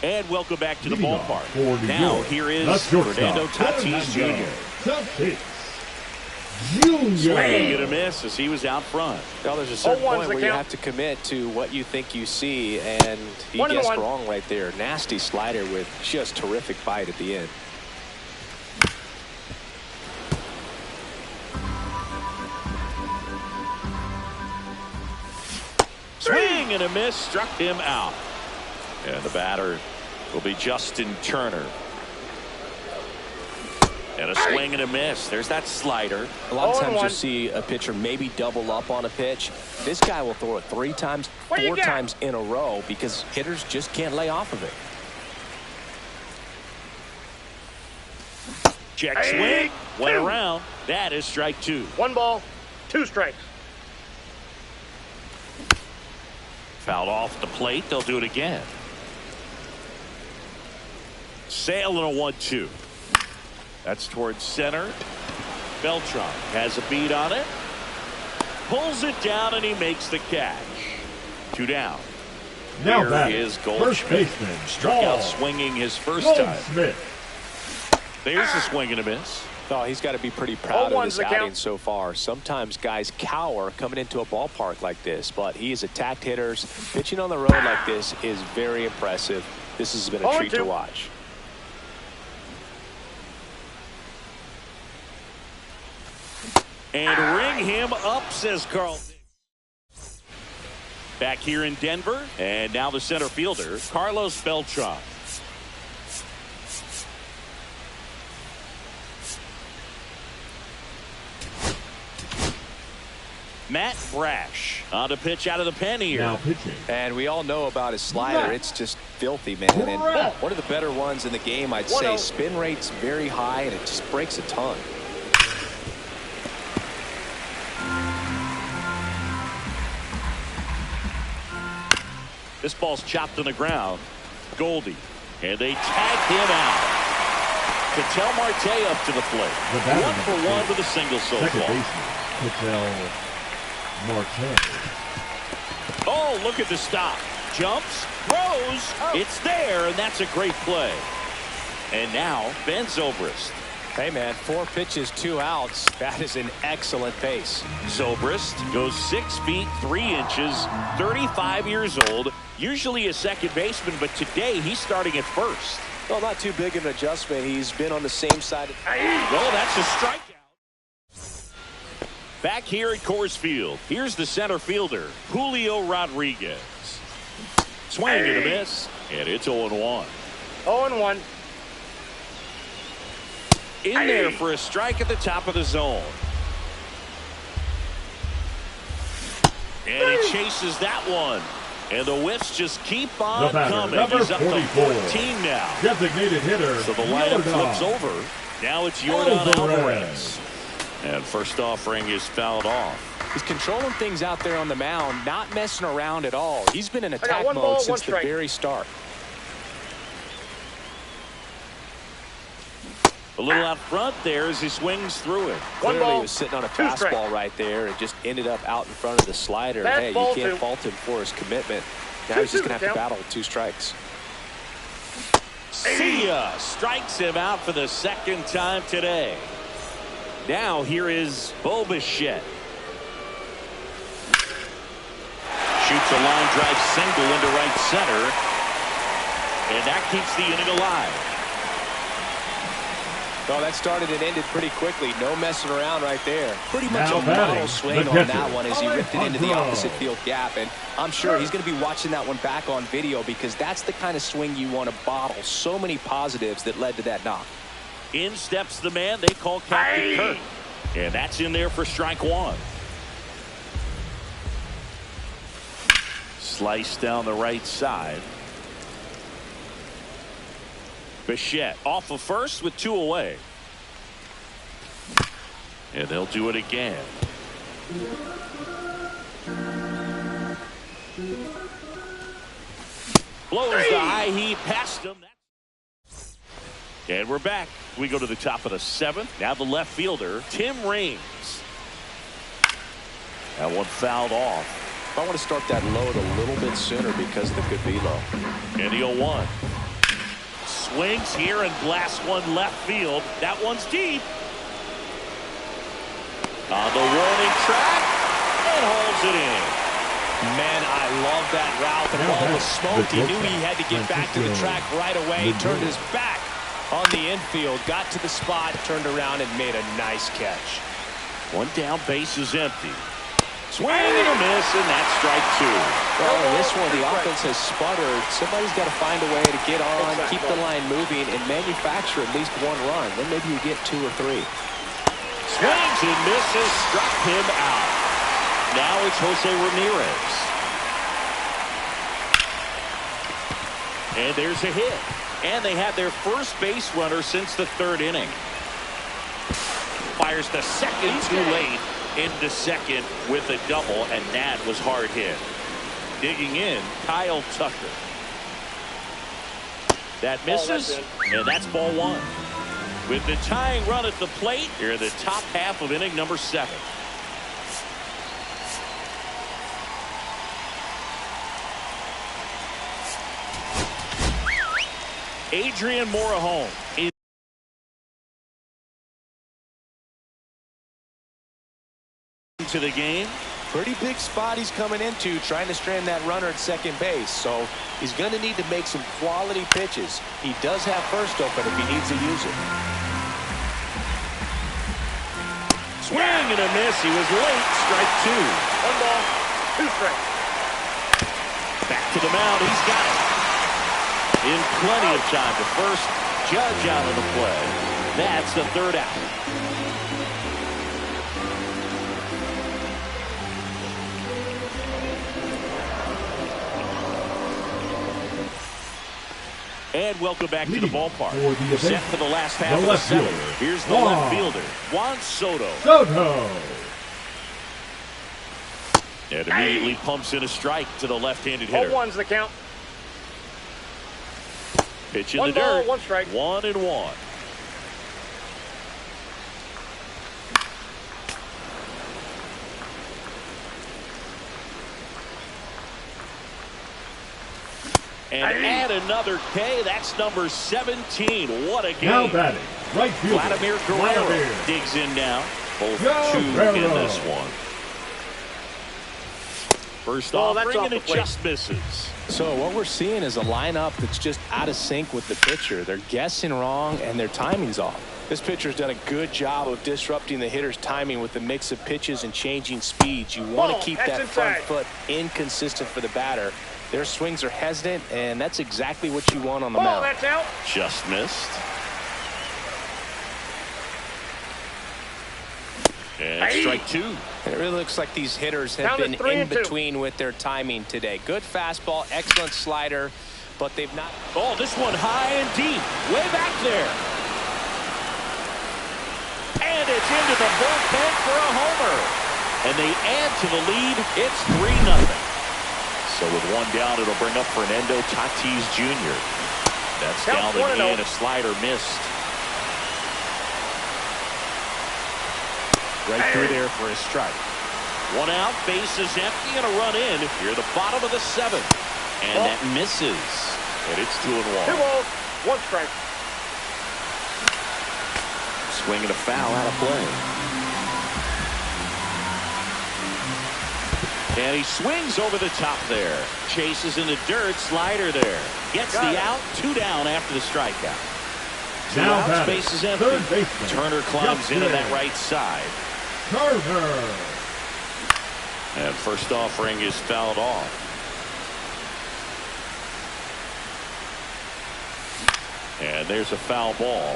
And welcome back to the ballpark. Now here is Fernando Tatis Jr. Swing and a miss as he was out front. Well, there's a certain point where you have to commit to what you think you see, and he guessed wrong right there. Nasty slider with just terrific bite at the end. Swing and a miss, struck him out. And the batter will be Justin Turner. And a swing and a miss. There's that slider. A lot of times you'll see a pitcher maybe double up on a pitch. This guy will throw it 3 times, 4 times in a row because hitters just can't lay off of it. Check swing. Went around. That is strike 2. 1 ball, 2 strikes. Fouled off the plate. They'll do it again. Sale and a 1-2. That's towards center. Beltran has a beat on it. Pulls it down and he makes the catch. 2 down. Now Here is Goldschmidt. Struck out swinging his first time. There's a swing and a miss. Oh, he's got to be pretty proud of this outing so far. Sometimes guys cower coming into a ballpark like this, but he has attacked hitters. Pitching on the road like this is very impressive. This has been a treat to watch. And ring him up, says Carl. Back here in Denver, and now the center fielder, Carlos Beltran. Matt Brash on a pitch out of the pen here. Now pitching. And we all know about his slider. It's just filthy, man. And one of the better ones in the game, I'd say. Spin rate's very high, and it just breaks a ton. This ball's chopped on the ground. Goldie. And they tag him out. Ketel Marte up to the plate. 1 for 1 with a single so far. Second baseman, Ketel Marte. Oh, look at the stop. Jumps, throws. It's there, and that's a great play. And now, Ben Zobrist. Hey, man, 4 pitches, 2 outs. That is an excellent pace. Zobrist goes 6 feet 3 inches, 35 years old, usually a second baseman, but today he's starting at first. Well, not too big of an adjustment. He's been on the same side. Well, that's a strikeout. Back here at Coors Field, here's the center fielder, Julio Rodriguez. Swing and a miss, and it's 0-1. 0-1. In there for a strike at the top of the zone. And he chases that one. And the whiffs just keep on coming. He's up to 14 now. Designated hitter. So the lineup flips over. Now it's Yordan Alvarez. And first offering is fouled off. He's controlling things out there on the mound, not messing around at all. He's been in attack mode since the very start. A little out front there as he swings through it. Clearly he was sitting on a fastball right there and just ended up out in front of the slider. Hey, you can't fault him for his commitment. Now he's just going to have to battle with 2 strikes. See ya! Strikes him out for the second time today. Now here is Bo Bichette. Shoots a line drive single into right center. And that keeps the inning alive. Well, that started and ended pretty quickly. No messing around right there. Pretty much a model swing on that one as he ripped it into the opposite field gap. And I'm sure he's going to be watching that one back on video because that's the kind of swing you want to bottle. So many positives that led to that knock. In steps the man they call Captain Kirk. And that's in there for strike 1. Slice down the right side. Bichette off of first with 2 away. And they'll do it again. Blows the high heat past him. And we're back. We go to the top of the 7th. Now the left fielder, Tim Raines. That one fouled off. I want to start that load a little bit sooner because of the good velo. And the 0-1. Swings here and blasts one left field. That one's deep. On the warning track and holds it in. Man, I love that route. The ball was smoked. He knew he had to get back to the track right away. Turned his back on the infield. Got to the spot, turned around and made a nice catch. One down, base is empty. Swing and a miss, and that's strike 2. Well, in this one, the offense has sputtered. Somebody's got to find a way to get on, keep the line moving, and manufacture at least 1 run. Then maybe you get 2 or 3. Swings and misses, struck him out. Now it's Jose Ramirez. And there's a hit. And they have their first base runner since the 3rd inning. Fires the second too late. Into second with a double, and that was hard hit. Digging in, Kyle Tucker. That misses, and that's ball 1. With the tying run at the plate, here in the top half of inning number 7. Adrian Morejon is to the game. Pretty big spot he's coming into, trying to strand that runner at second base. So he's going to need to make some quality pitches. He does have first open if he needs to use it. Swing and a miss. He was late. Strike 2. 1 ball, 2 strikes. to the mound. He's got it. In plenty of time to first. Judge out of the play. That's the third out. And welcome back to the ballpark. Set for the last half of the seventh. Here's the left fielder, Juan Soto. And immediately pumps in a strike to the left-handed hitter. 0-1's the count. Pitch in the dirt. 1 ball, 1 strike. 1-1. And add another K. That's number 17. What a game. Now batting, right fielder, Vladimir Guerrero digs in now. Both two in this one. First offering and it just misses. So what we're seeing is a lineup that's just out of sync with the pitcher. They're guessing wrong and their timing's off. This pitcher's done a good job of disrupting the hitter's timing with the mix of pitches and changing speeds. You want to keep that front foot inconsistent for the batter. Their swings are hesitant, and that's exactly what you want on the mound. That's out. Just missed. And strike two. And it really looks like these hitters have been in between with their timing today. Good fastball, excellent slider, but they've not. Oh, this one high and deep, way back there. And it's into the bullpen for a homer. And they add to the lead. It's 3-0. So with one down, it'll bring up Fernando Tatis Jr. That's down the knee and a slider missed. Right through there for a strike. One out, bases empty, and a run in. Here the bottom of the seventh. And that misses. And it's 2-1. 2 balls, 1 strike. Swing and a foul out of play. And he swings over the top there. Chases in the dirt. Slider there. Gets the out. 2 down after the strikeout. 2 outs. Bases empty. Turner climbs into that right side. And first offering is fouled off. And there's a foul ball.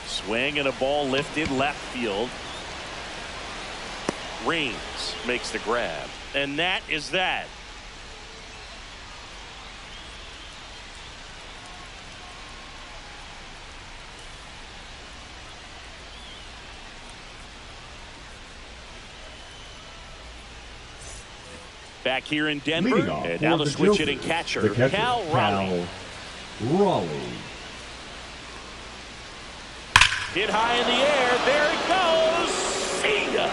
Swing and a ball lifted left field. Reigns makes the grab. And that is that. Back here in Denver. And now the switch hitting catcher, Cal Raleigh. Hit high in the air. There it goes. See ya.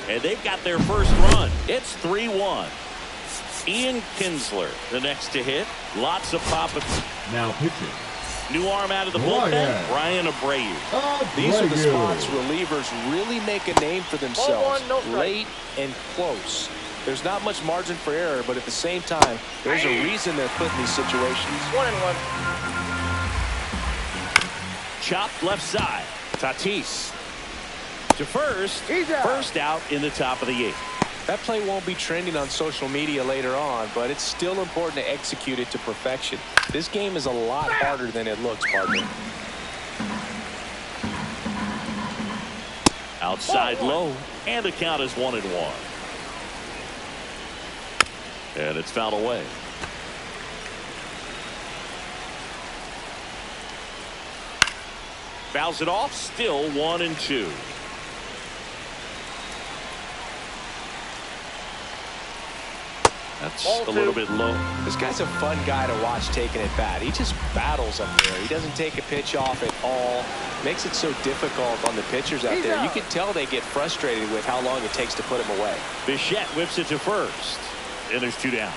And they've got their first run. It's 3-1. Ian Kinsler, the next to hit. Lots of pop. Now pitching. New arm out of the bullpen, Brian Abreu. These are the spots relievers really make a name for themselves. Late and close. There's not much margin for error, but at the same time, there's a reason they're put in these situations. 1-1. Chopped left side. Tatis to first. First out in the top of the 8th. That play won't be trending on social media later on, but it's still important to execute it to perfection. This game is a lot harder than it looks, partner. Outside low, and the count is 1-1. And it's fouled away. Fouls it off, still 1-2. That's a little bit low. This guy's a fun guy to watch taking at bat. He just battles up there. He doesn't take a pitch off at all. Makes it so difficult on the pitchers out there. You can tell they get frustrated with how long it takes to put him away. Bichette whips it to first. And there's 2 down.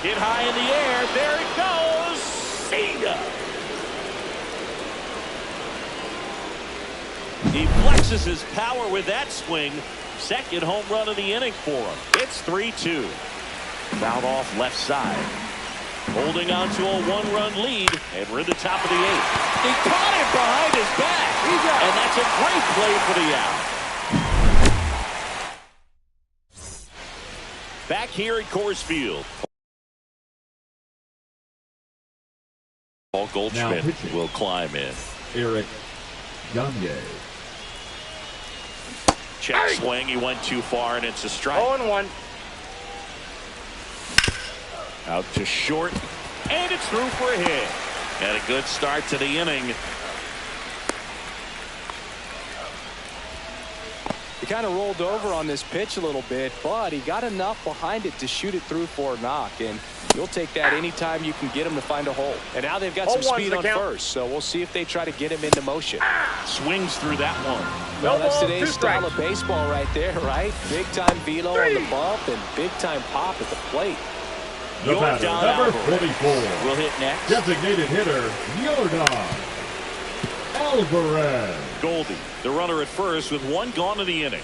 Hit high in the air. There it goes. See ya. He flexes his power with that swing. Second home run of the inning for him. It's 3-2. Fouled off left side. Holding on to a one-run lead, and we're in the top of the 8th. He caught it behind his back, and that's a great play for the out. Back here at Coors Field. Paul Goldschmidt will climb in. Eric Gagne. Check swing. He went too far, and it's a strike. 0-1. Out to short, and it's through for a hit. And a good start to the inning. He kind of rolled over on this pitch a little bit, but he got enough behind it to shoot it through for a knock. And you'll take that anytime you can get him to find a hole. And now they've got some speed on first, so we'll see if they try to get him into motion. Swings through that one. Well, that's today's style of baseball right there, right? Big-time velo on the bump and big-time pop at the plate. The batter, number 44. Will hit next. Designated hitter, Yordan Alvarez. Goldie, the runner at first with one gone in the inning.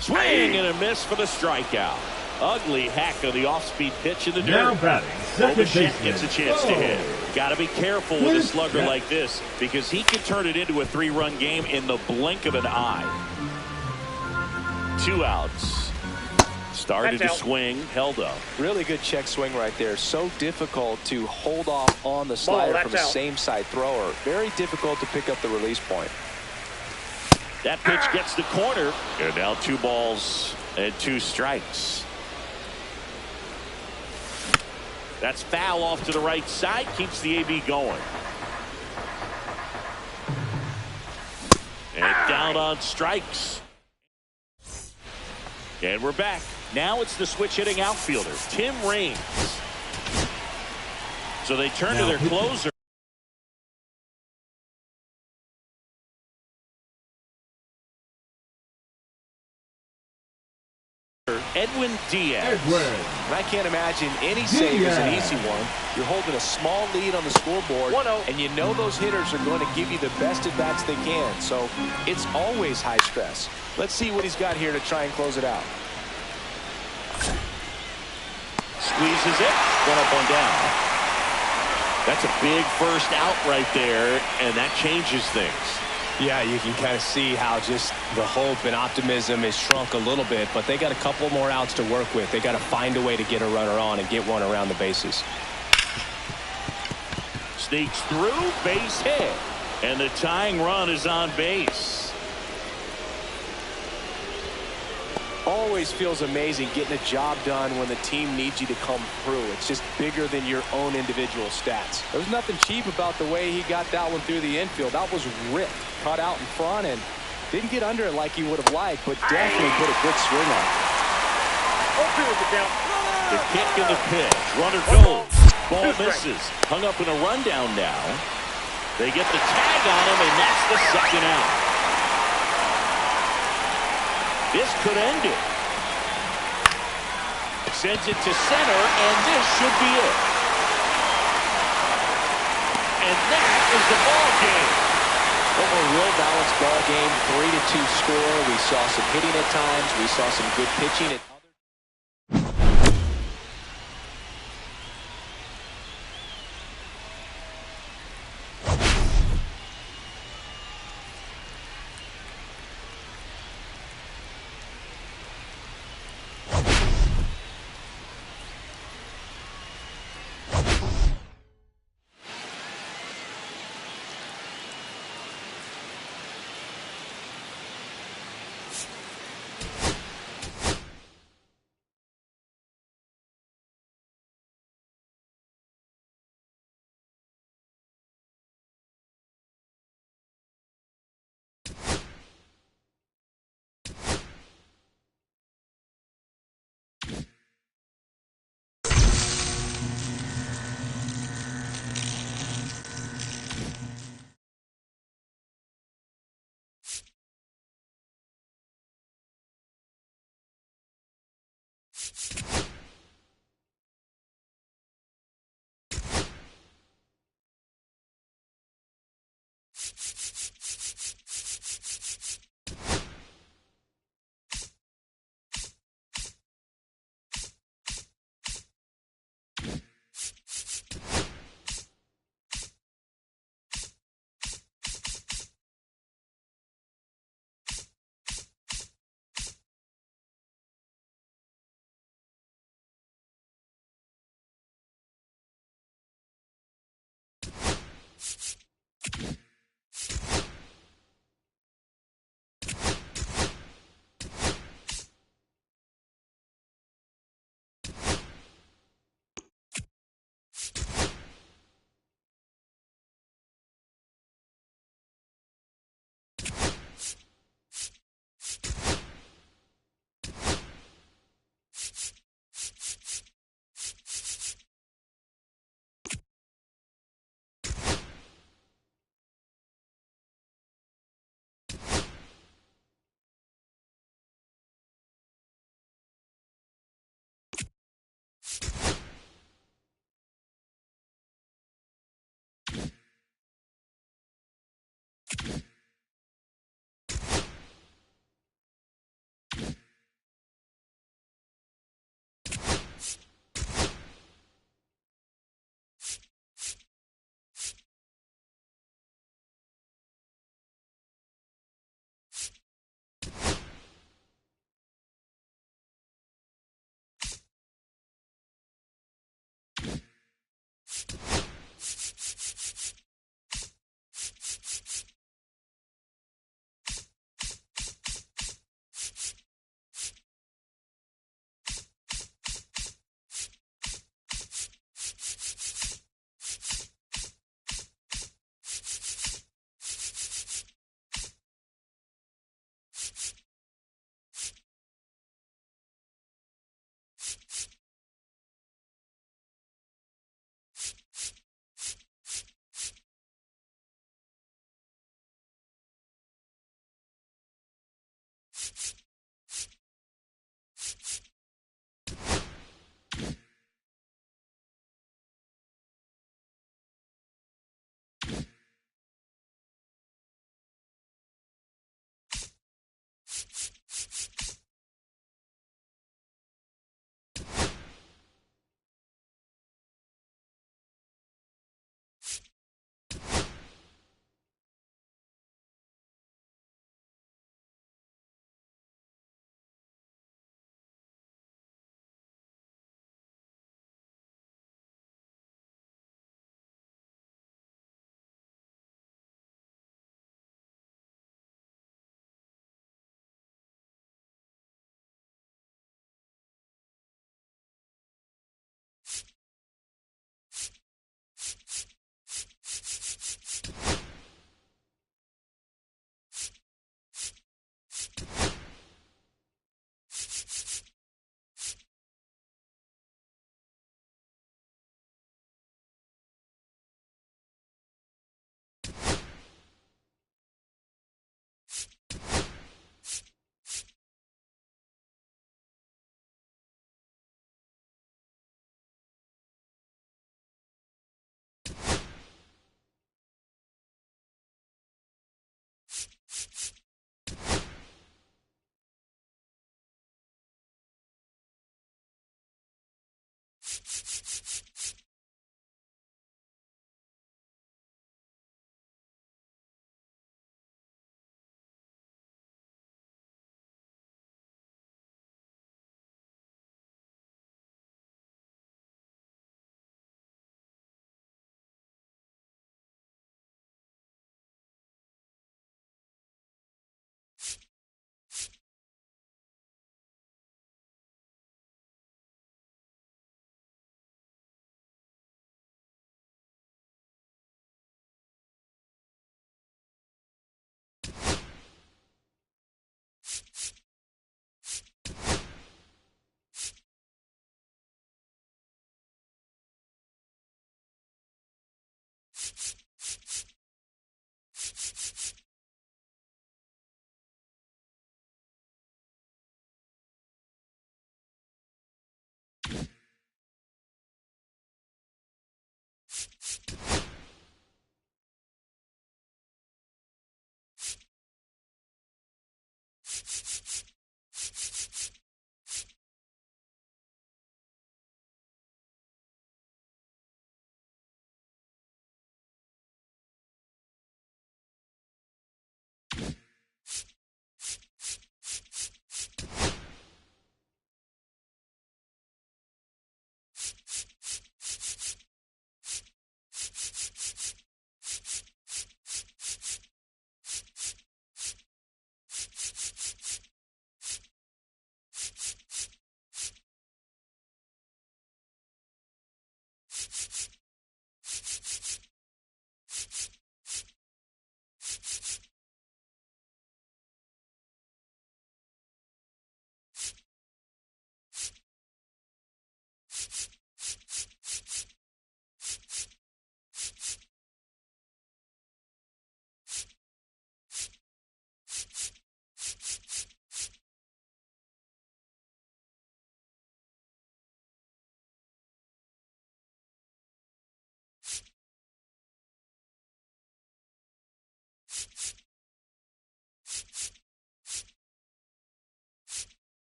Swing and a miss for the strikeout. Ugly hack of the off-speed pitch in the dirt. Now batting, second baseman gets a chance to hit. Got to be careful with a slugger like this because he can turn it into a 3-run game in the blink of an eye. 2 outs. Started to swing, held up. Really good check swing right there. So difficult to hold off on the slider from a same side thrower. Very difficult to pick up the release point. That pitch gets the corner. And now 2 balls and 2 strikes. That's foul off to the right side. Keeps the AB going. And down on strikes. And we're back. Now it's the switch hitting outfielder, Tim Raines. So they turn to their closer. Edwin Diaz. I can't imagine any save is an easy one. You're holding a small lead on the scoreboard, and you know those hitters are going to give you the best at-bats they can. So it's always high stress. Let's see what he's got here to try and close it out. Squeezes it. 1 up, 1 down. That's a big first out right there, and that changes things. Yeah, you can kind of see how just the hope and optimism is shrunk a little bit, but they got a couple more outs to work with. They got to find a way to get a runner on and get one around the bases. Sneaks through, base hit, and the tying run is on base. Always feels amazing getting a job done when the team needs you to come through. It's just bigger than your own individual stats. There was nothing cheap about the way he got that one through the infield. That was ripped, cut out in front, and didn't get under it like he would have liked, but definitely put a good swing on it. The kick and the pitch. Runner goes. Ball misses. Hung up in a rundown now. They get the tag on him, and that's the second out. This could end it. Sends it to center, and this should be it. And that is the ball game. Well, a real balanced ball game, 3-2 score. We saw some hitting at times. We saw some good pitching at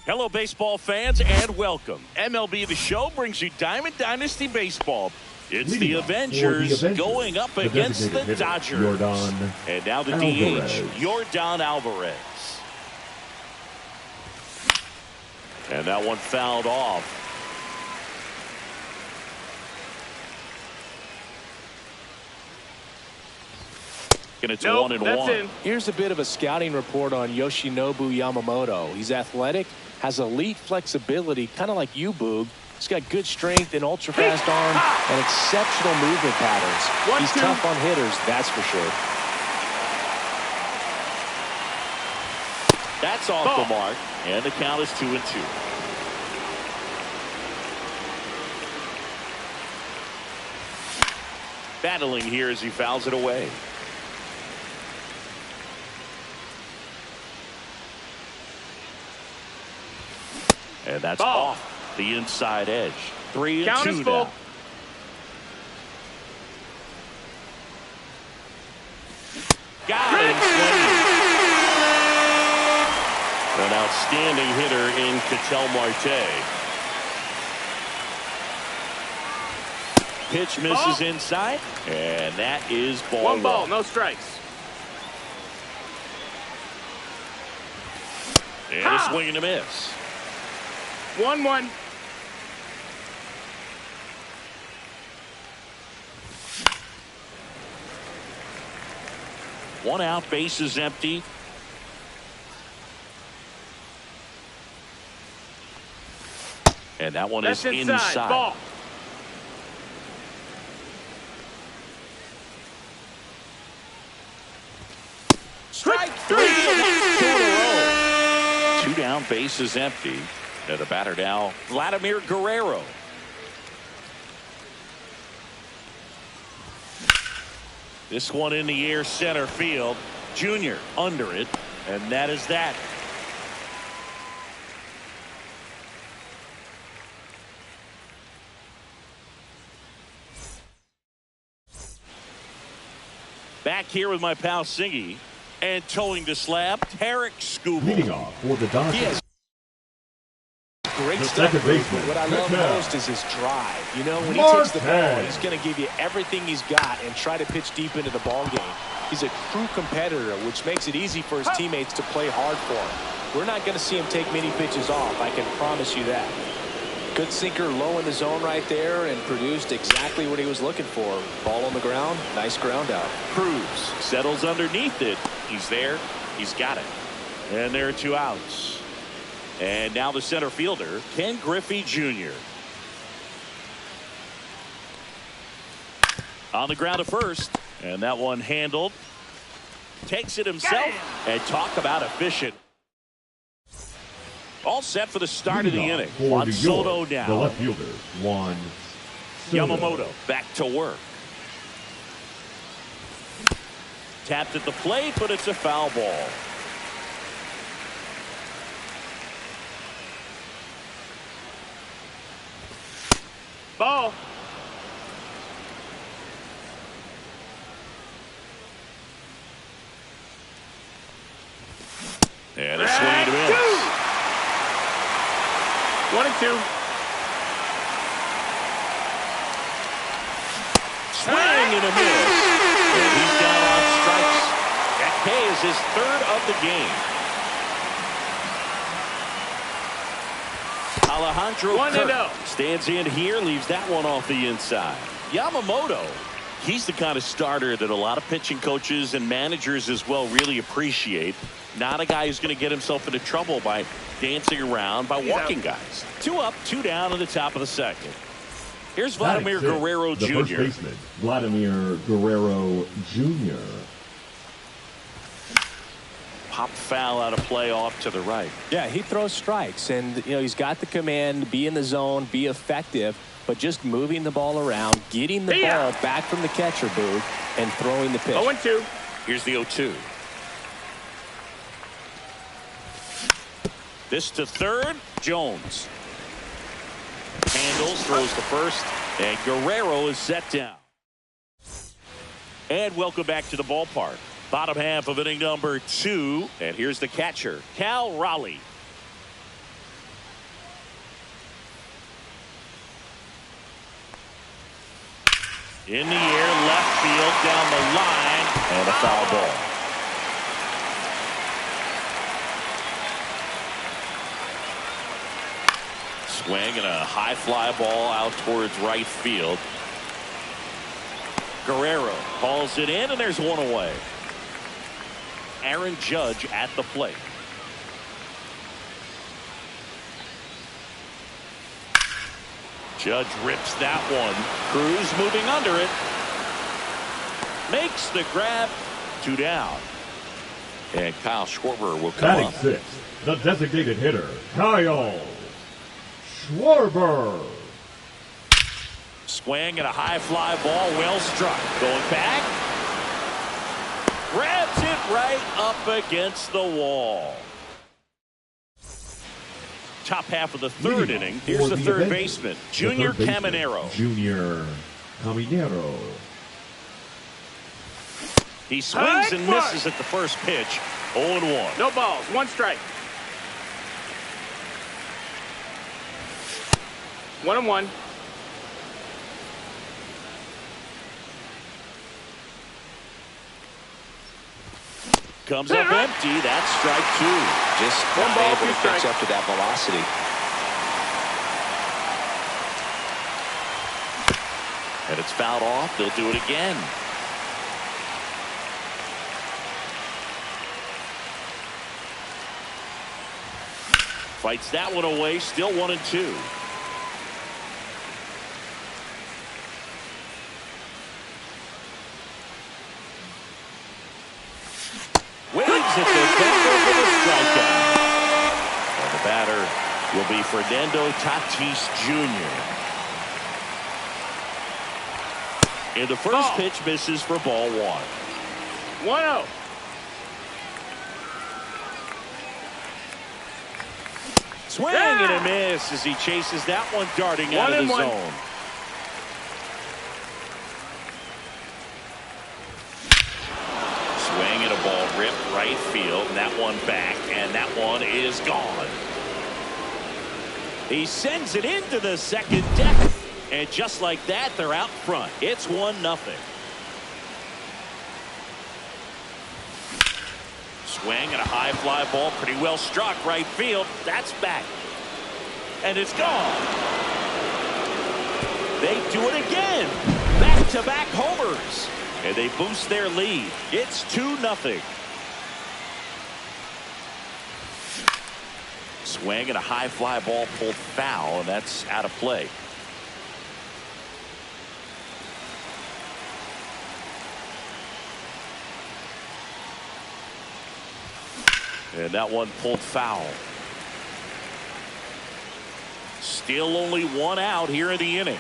Hello, baseball fans, and welcome. MLB The Show brings you Diamond Dynasty Baseball. It's the Avengers going up against the Dodgers. And now the DH, Yordan Alvarez. And that one fouled off. And it's 1-1. Here's a bit of a scouting report on Yoshinobu Yamamoto. He's athletic, has elite flexibility, kind of like you, Boog. He's got good strength, an ultra-fast arm, and exceptional movement patterns. He's tough on hitters, that's for sure. That's off the mark, and the count is 2-2. Battling here as he fouls it away. And that's off the inside edge. 3-2 now. Got him. An outstanding hitter in Ketel Marte. Pitch misses inside, and that is ball one. Ball, no strikes. And a swing and a miss. 1-1. One out, base is empty. And that one is inside. Ball. Strike 3. 2 in a row. 2 down, base is empty. And the batter now, Vladimir Guerrero. This one in the air, center field. Junior under it, and that is that. Back here with my pal Singy, and towing the slab, Tarek Skubal. Leading off for the Dodgers. Great stuff. What I love most is his drive. You know, when he takes the ball, he's going to give you everything he's got and try to pitch deep into the ball game. He's a true competitor, which makes it easy for his teammates to play hard for him. We're not going to see him take many pitches off, I can promise you that. Good sinker low in the zone right there and produced exactly what he was looking for. Ball on the ground, nice ground out. Cruz settles underneath it. He's there. He's got it. And there are 2 outs. And now the center fielder, Ken Griffey Jr. On the ground at first. And that one handled. Takes it himself. And talk about efficient. All set for the start of the inning. Juan Soto now. The left fielder, Juan Soto. Yamamoto back to work. Tapped at the plate, but it's a foul ball. Ball. And a swing and a miss. 1-2. Swing and a miss. And he's down on strikes. That K is his 3rd of the game. Alejandro Kirk stands in here, leaves that one off the inside. Yamamoto, he's the kind of starter that a lot of pitching coaches and managers as well really appreciate. Not a guy who's going to get himself into trouble by dancing around, by walking guys. 2 up, 2 down in the top of the second. Here's Vladimir Guerrero Jr. The first baseman, Vladimir Guerrero Jr. Pop foul out of play off to the right. Yeah, he throws strikes, and you know he's got the command to be in the zone, be effective, but just moving the ball around, getting the ball back from the catcher booth, and throwing the pitch. 0-2. Here's the 0-2. This to third, Jones. Handles, throws to first, and Guerrero is set down. And welcome back to the ballpark. Bottom half of inning number 2, and here's the catcher, Cal Raleigh. In the air, left field, down the line, and a foul ball. Swing and a high fly ball out towards right field. Guerrero calls it in, and there's one away. Aaron Judge at the plate. Judge rips that one. Cruz moving under it. Makes the grab. 2 down. And Kyle Schwarber will come up. Batting 6, the designated hitter, Kyle Schwarber. Swing and a high fly ball, well struck. Going back. Grabs it right up against the wall. Top half of the third inning. Here's the third baseman, Junior Caminero. Junior Caminero. He swings and misses at the first pitch. 0-1. No balls. 1 strike. 1-1. Comes up empty. That's strike 2. Just One not ball, able 2 to strikes. catch up to that velocity. And it's fouled off. They'll do it again. Fights that one away. Still 1-2. Waves it to Bender for the strikeout. And the batter will be Fernando Tatis Jr. And the first pitch misses for ball 1. 1-0. Swing and a miss as he chases that one darting out of the 1-1. zone. Swing and a ball ripped right field. And that one back, and that one is gone. He sends it into the second deck. And just like that, they're out front. It's 1-0. Swing and a high fly ball, pretty well struck right field. That's back. And it's gone. They do it again. Back-to-back homers. And they boost their lead. It's 2-0. Swing and a high fly ball pulled foul, and that's out of play. And that one pulled foul. Still only 1 out here in the inning.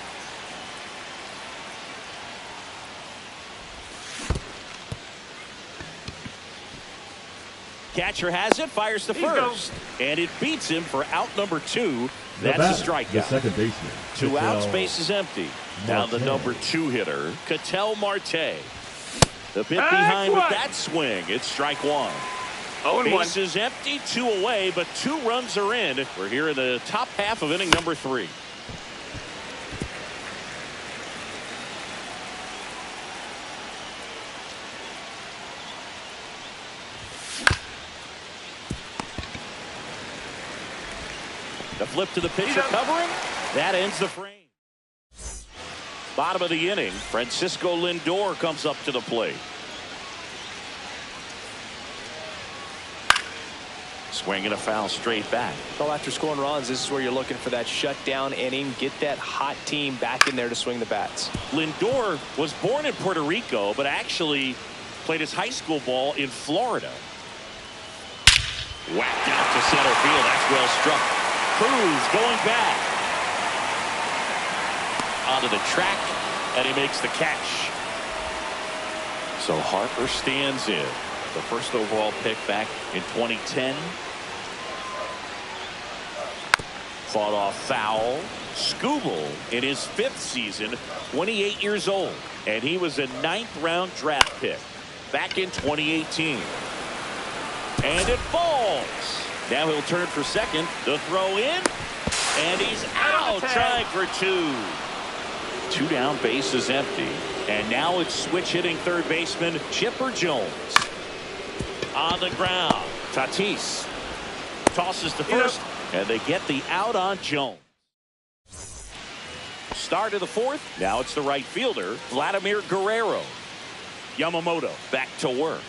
Catcher has it, fires to first. And it beats him for out number 2. That's a strikeout. The second baseman. 2 outs, base is empty. Now the number 2 hitter, Ketel Marte. The bit behind with that swing. It's strike 1. 0-1. Base is empty, 2 away, but 2 runs are in. We're here in the top half of inning number 3. The flip to the pitcher covering. That ends the frame. Bottom of the inning, Francisco Lindor comes up to the plate. Swing and a foul straight back. Well, after scoring runs, this is where you're looking for that shutdown inning. Get that hot team back in there to swing the bats. Lindor was born in Puerto Rico, but actually played his high school ball in Florida. Whacked out to center field. That's well struck. Cruz going back. Onto the track, and he makes the catch. So Harper stands in. The first overall pick back in 2010. Fought off foul. Skubal in his 5th season, 28 years old. And he was a 9th round draft pick back in 2018. And it falls. Now he'll turn for second. The throw in. And he's out, trying for 2. Two down, base is empty. And now it's switch hitting third baseman Chipper Jones. On the ground, Tatis tosses to first, and they get the out on Jones. Start of the fourth. Now it's the right fielder, Vladimir Guerrero. Yamamoto back to work.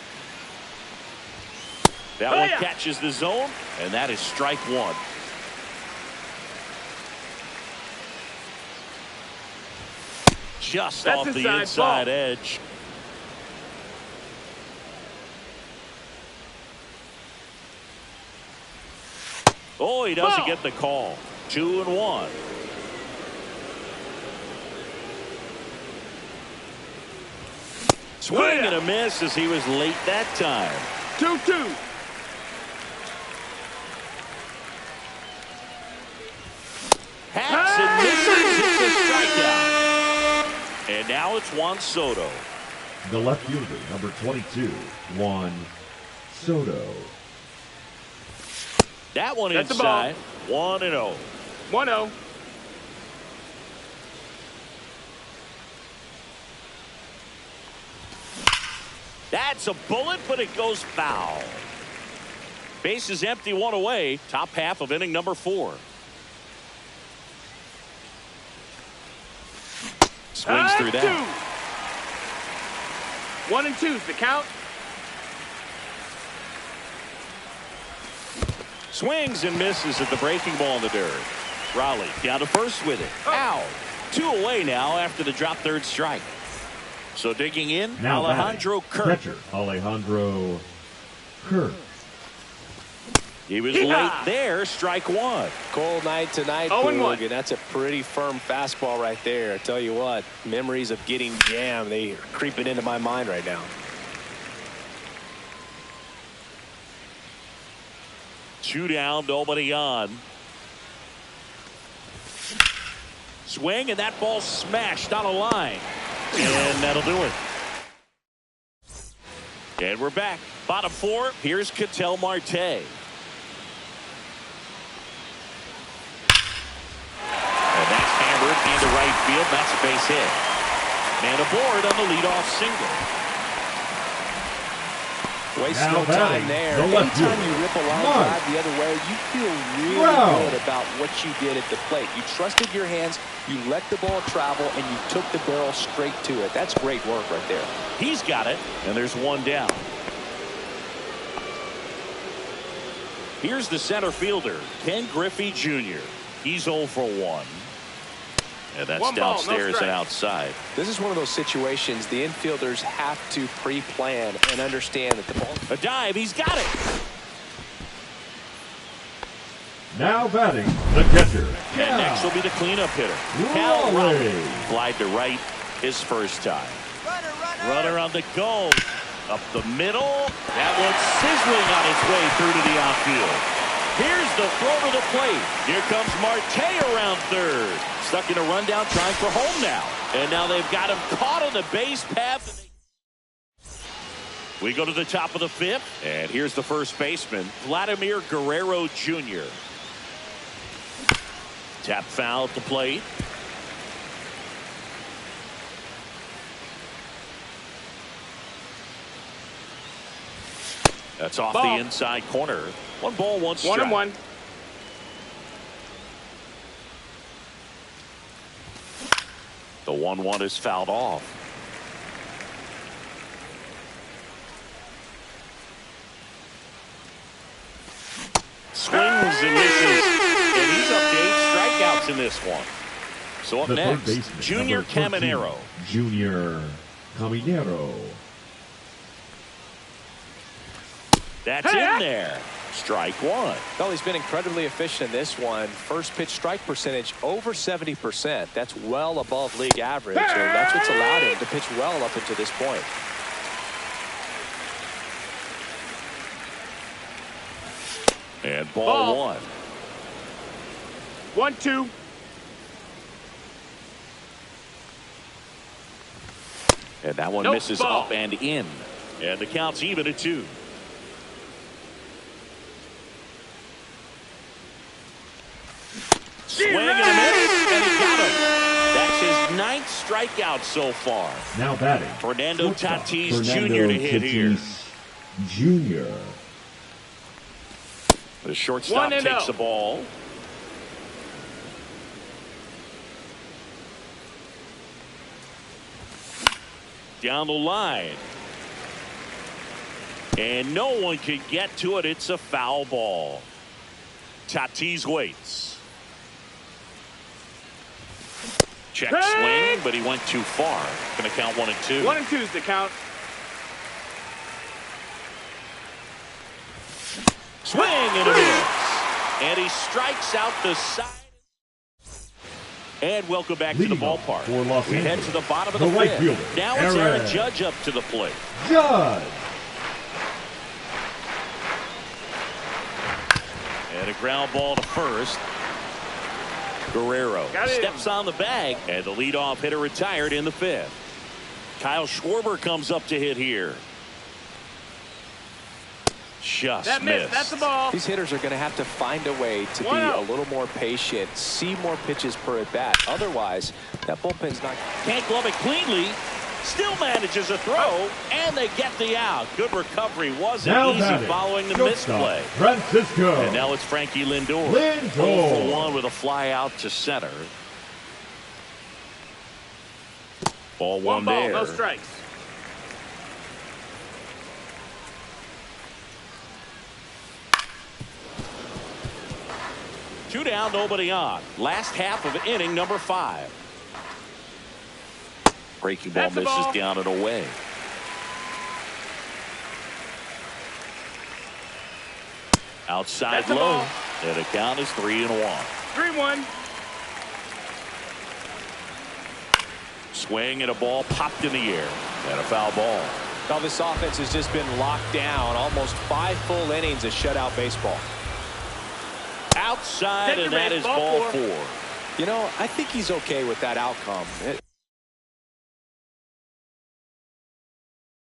That one catches the zone, and that is strike one. Just off the inside edge. Oh, he doesn't get the call. 2-1. Swing and a miss as he was late that time. 2-2. Hacks and misses. It's a strikeout. And now it's Juan Soto. The left fielder, number 22, Juan Soto. That one inside. 1-0. 1-0. That's a bullet, but it goes foul. Base is empty, one away. Top half of inning number 4. Swings through that. 1 and 2's the count. Swings and misses at the breaking ball in the dirt. Raleigh down to first with it. Out. 2 away now after the drop third strike. So digging in, now Alejandro Kirk. Catcher, Alejandro Kirk. He was late there, strike one. Cold night tonight, Boog, and that's a pretty firm fastball right there. I tell you what, memories of getting jammed, they are creeping into my mind right now. Two down, nobody on. Swing, and that ball smashed on a line. And that'll do it. And we're back. Bottom 4, here's Ketel Marte. Into right field. That's a base hit. And aboard on the leadoff single. Waste no time there. Anytime you rip a line drive the other way, you feel really good about what you did at the plate. You trusted your hands, you let the ball travel, and you took the barrel straight to it. That's great work right there. He's got it, and there's one down. Here's the center fielder, Ken Griffey Jr. He's 0 for 1. And that's downstairs and outside. This is one of those situations the infielders have to pre-plan and understand that the ball. A dive, he's got it. Now batting, the catcher. And next will be the cleanup hitter, Cal Raleigh. Glide to right his first time. Runner on the go. Up the middle. That one's sizzling on its way through to the outfield. Here's the throw to the plate. Here comes Marte around third. Stuck in a rundown trying for home now. And now they've got him caught on the base path. We go to the top of the 5th. And here's the first baseman, Vladimir Guerrero Jr. Tap foul at the plate. That's off the inside corner. 1 ball, 1 strike. 1-1. The 1-1 is fouled off. Swings and misses. And he's up to 8 strikeouts in this one. So up next, Junior Caminero. Junior Caminero. That's in there. Strike one. Well, he's been incredibly efficient in this one. First pitch strike percentage over 70%. That's well above league average. And that's what's allowed him to pitch well up until this point. And ball 1. 1-2. And that one misses up and in. And the count's even at 2. Swing and a miss, and he got him. That's his 9th 9th strikeout so far. Now batting, Fernando Tatis Fernando Jr. to hit here. Jr. The shortstop takes the ball. Down the line. And no one can get to it. It's a foul ball. Tatis waits. Check swing, but he went too far. Going to count 1 and 2. 1 and 2 is the count. Swing and a miss. And he strikes out the side. And welcome back to the ballpark. We head to the bottom of the fifth. Now it's Aaron Judge up to the plate. Judge. And a ground ball to first. Guerrero steps on the bag, and the leadoff hitter retired in the 5th. Kyle Schwarber comes up to hit here. Just missed. That's the ball. These hitters are going to have to find a way to be a little more patient, see more pitches per at bat. Otherwise, that bullpen's not. Can't glove it cleanly. Still manages a throw, and they get the out. Good recovery. Wasn't easy following the misplay. Francisco. And now it's Frankie Lindor. 0 for 1 with a fly out to center. Ball one there. No strikes. Two down, nobody on. Last half of inning number 5. Breaking ball misses down and away. Outside low. And the count is 3-1. 3-1. Swing and a ball popped in the air. And a foul ball. Now this offense has just been locked down. Almost 5 full innings of shutout baseball. Outside, and that is ball 4. You know, I think he's okay with that outcome.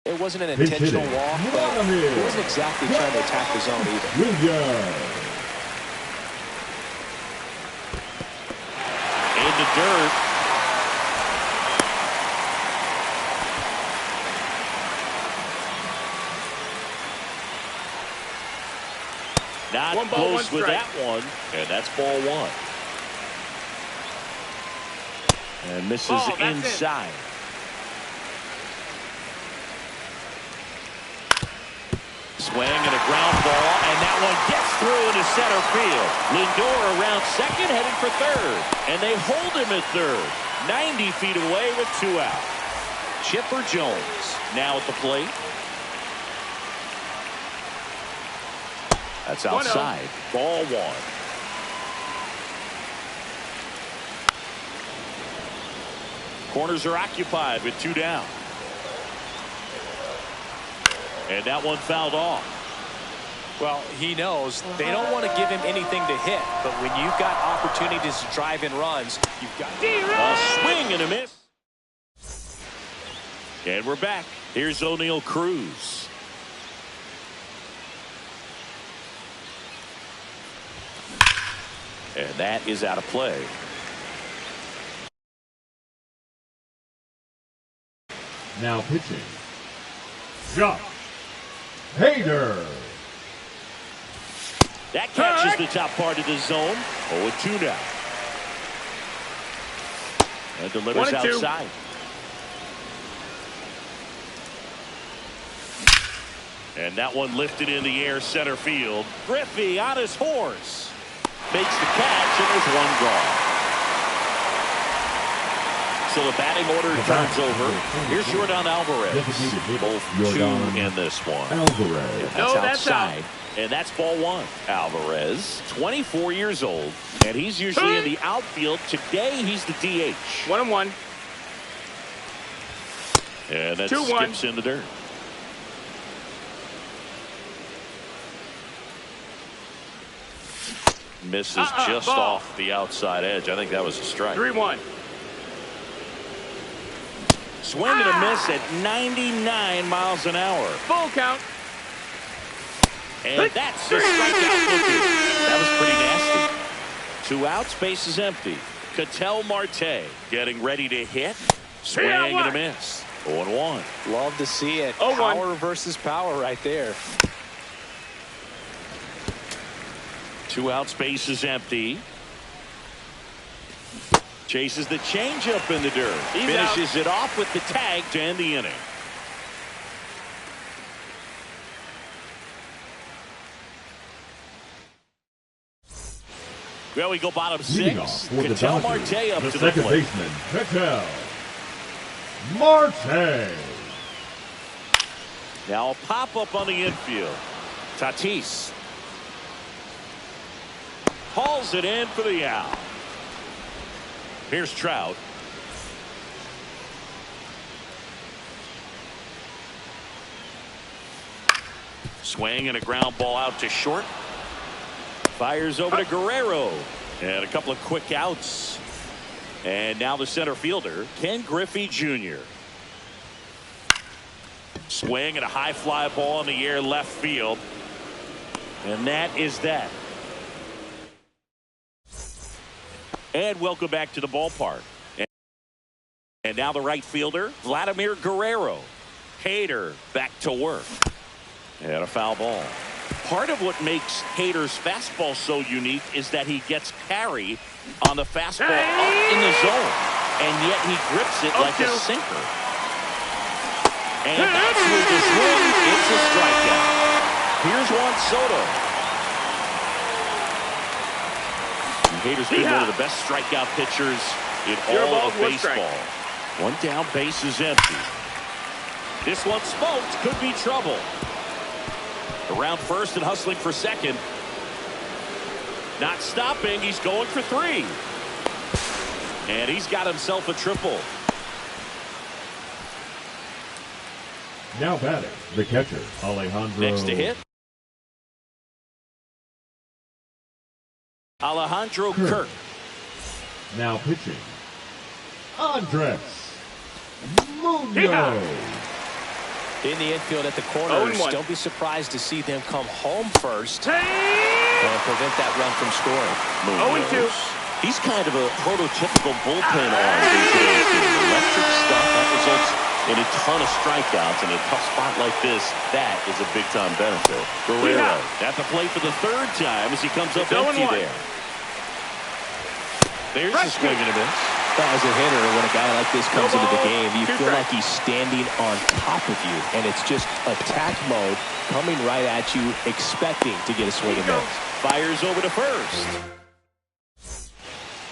It wasn't an intentional walk, but he wasn't exactly trying to attack the zone either. In the dirt. Not close with that one, and that's ball 1. And misses inside. Swing and a ground ball, and that one gets through into center field. Lindor around second, heading for third. And they hold him at third. 90 feet away with 2 out. Chipper Jones now at the plate. That's outside. Ball 1. Corners are occupied with 2 down. And that one fouled off. Well, he knows they don't want to give him anything to hit, but when you've got opportunities to drive in runs, you've got a swing and a miss. And we're back. Here's O'Neal Cruz. And that is out of play. Now pitching, Josh Hader. That catches the top part of the zone. 0-2 now. And delivers outside. And that one lifted in the air center field. Griffey on his horse. Makes the catch, and there's 1 gone. So the batting order turns over. Here's Jordan Alvarez. Both 2 in this one. Alvarez. That's outside. And that's ball 1. Alvarez, 24 years old, and he's usually in the outfield. Today, he's the DH. 1-1. And that skips in the dirt. Misses just off the outside edge. I think that was a strike. 3-1. Swing and a miss at 99 miles an hour. Full count. And that's the strikeout looking. That was pretty nasty. 2 outs, base is empty. Ketel Marte getting ready to hit. Swing and a miss. 0-1. Love to see it. 0-1. Power versus power right there. 2 outs, base is empty. Chases the changeup in the dirt. Finishes it off with the tag to end the inning. Well, we go bottom 6. Ketel Marte up to the second plate. baseman, Ketel Marte. Now a pop-up on the infield. Tatis hauls it in for the out. Here's Trout. Swing and a ground ball out to short. Fires over to Guerrero. And a couple of quick outs. And now the center fielder, Ken Griffey Jr. Swing and a high fly ball in the air left field. And that is that. And welcome back to the ballpark. And now the right fielder, Vladimir Guerrero. Hader back to work. And a foul ball. Part of what makes Hader's fastball so unique is that he gets carry on the fastball up in the zone. And yet he grips it like a sinker. And that's with the swing. It's a strikeout. Here's Juan Soto. Hader's been one of the best strikeout pitchers in all of baseball. 1 down, base is empty. This one smoked, could be trouble. Around first and hustling for second. Not stopping, he's going for 3. And he's got himself a triple. Now batting, the catcher, Alejandro. Next to hit, Alejandro Kirk. Now pitching, Andres Munoz. In the infield at the corners. Don't be surprised to see them come home first and prevent that run from scoring. 0-2. He's kind of a prototypical bullpen arm in today's game. Electric stuff that results in a ton of strikeouts. In a tough spot like this, that is a big-time benefit. Guerrero at the plate for the 3rd time as he comes up empty there. There's a swing and a miss. As a hitter, when a guy like this comes into the game, you feel like he's standing on top of you, and it's just attack mode coming right at you, expecting to get a swing and miss. Fires over to first.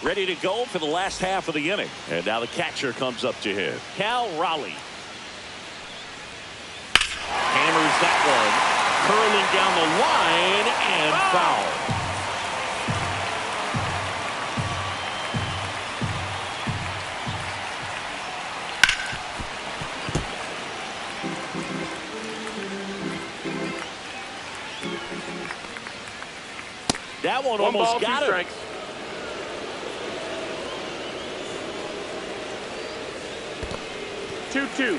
Ready to go for the last half of the inning. And now the catcher comes up to hit. Cal Raleigh. Hammers that one. Curling down the line and foul. That one almost got him. 2-2.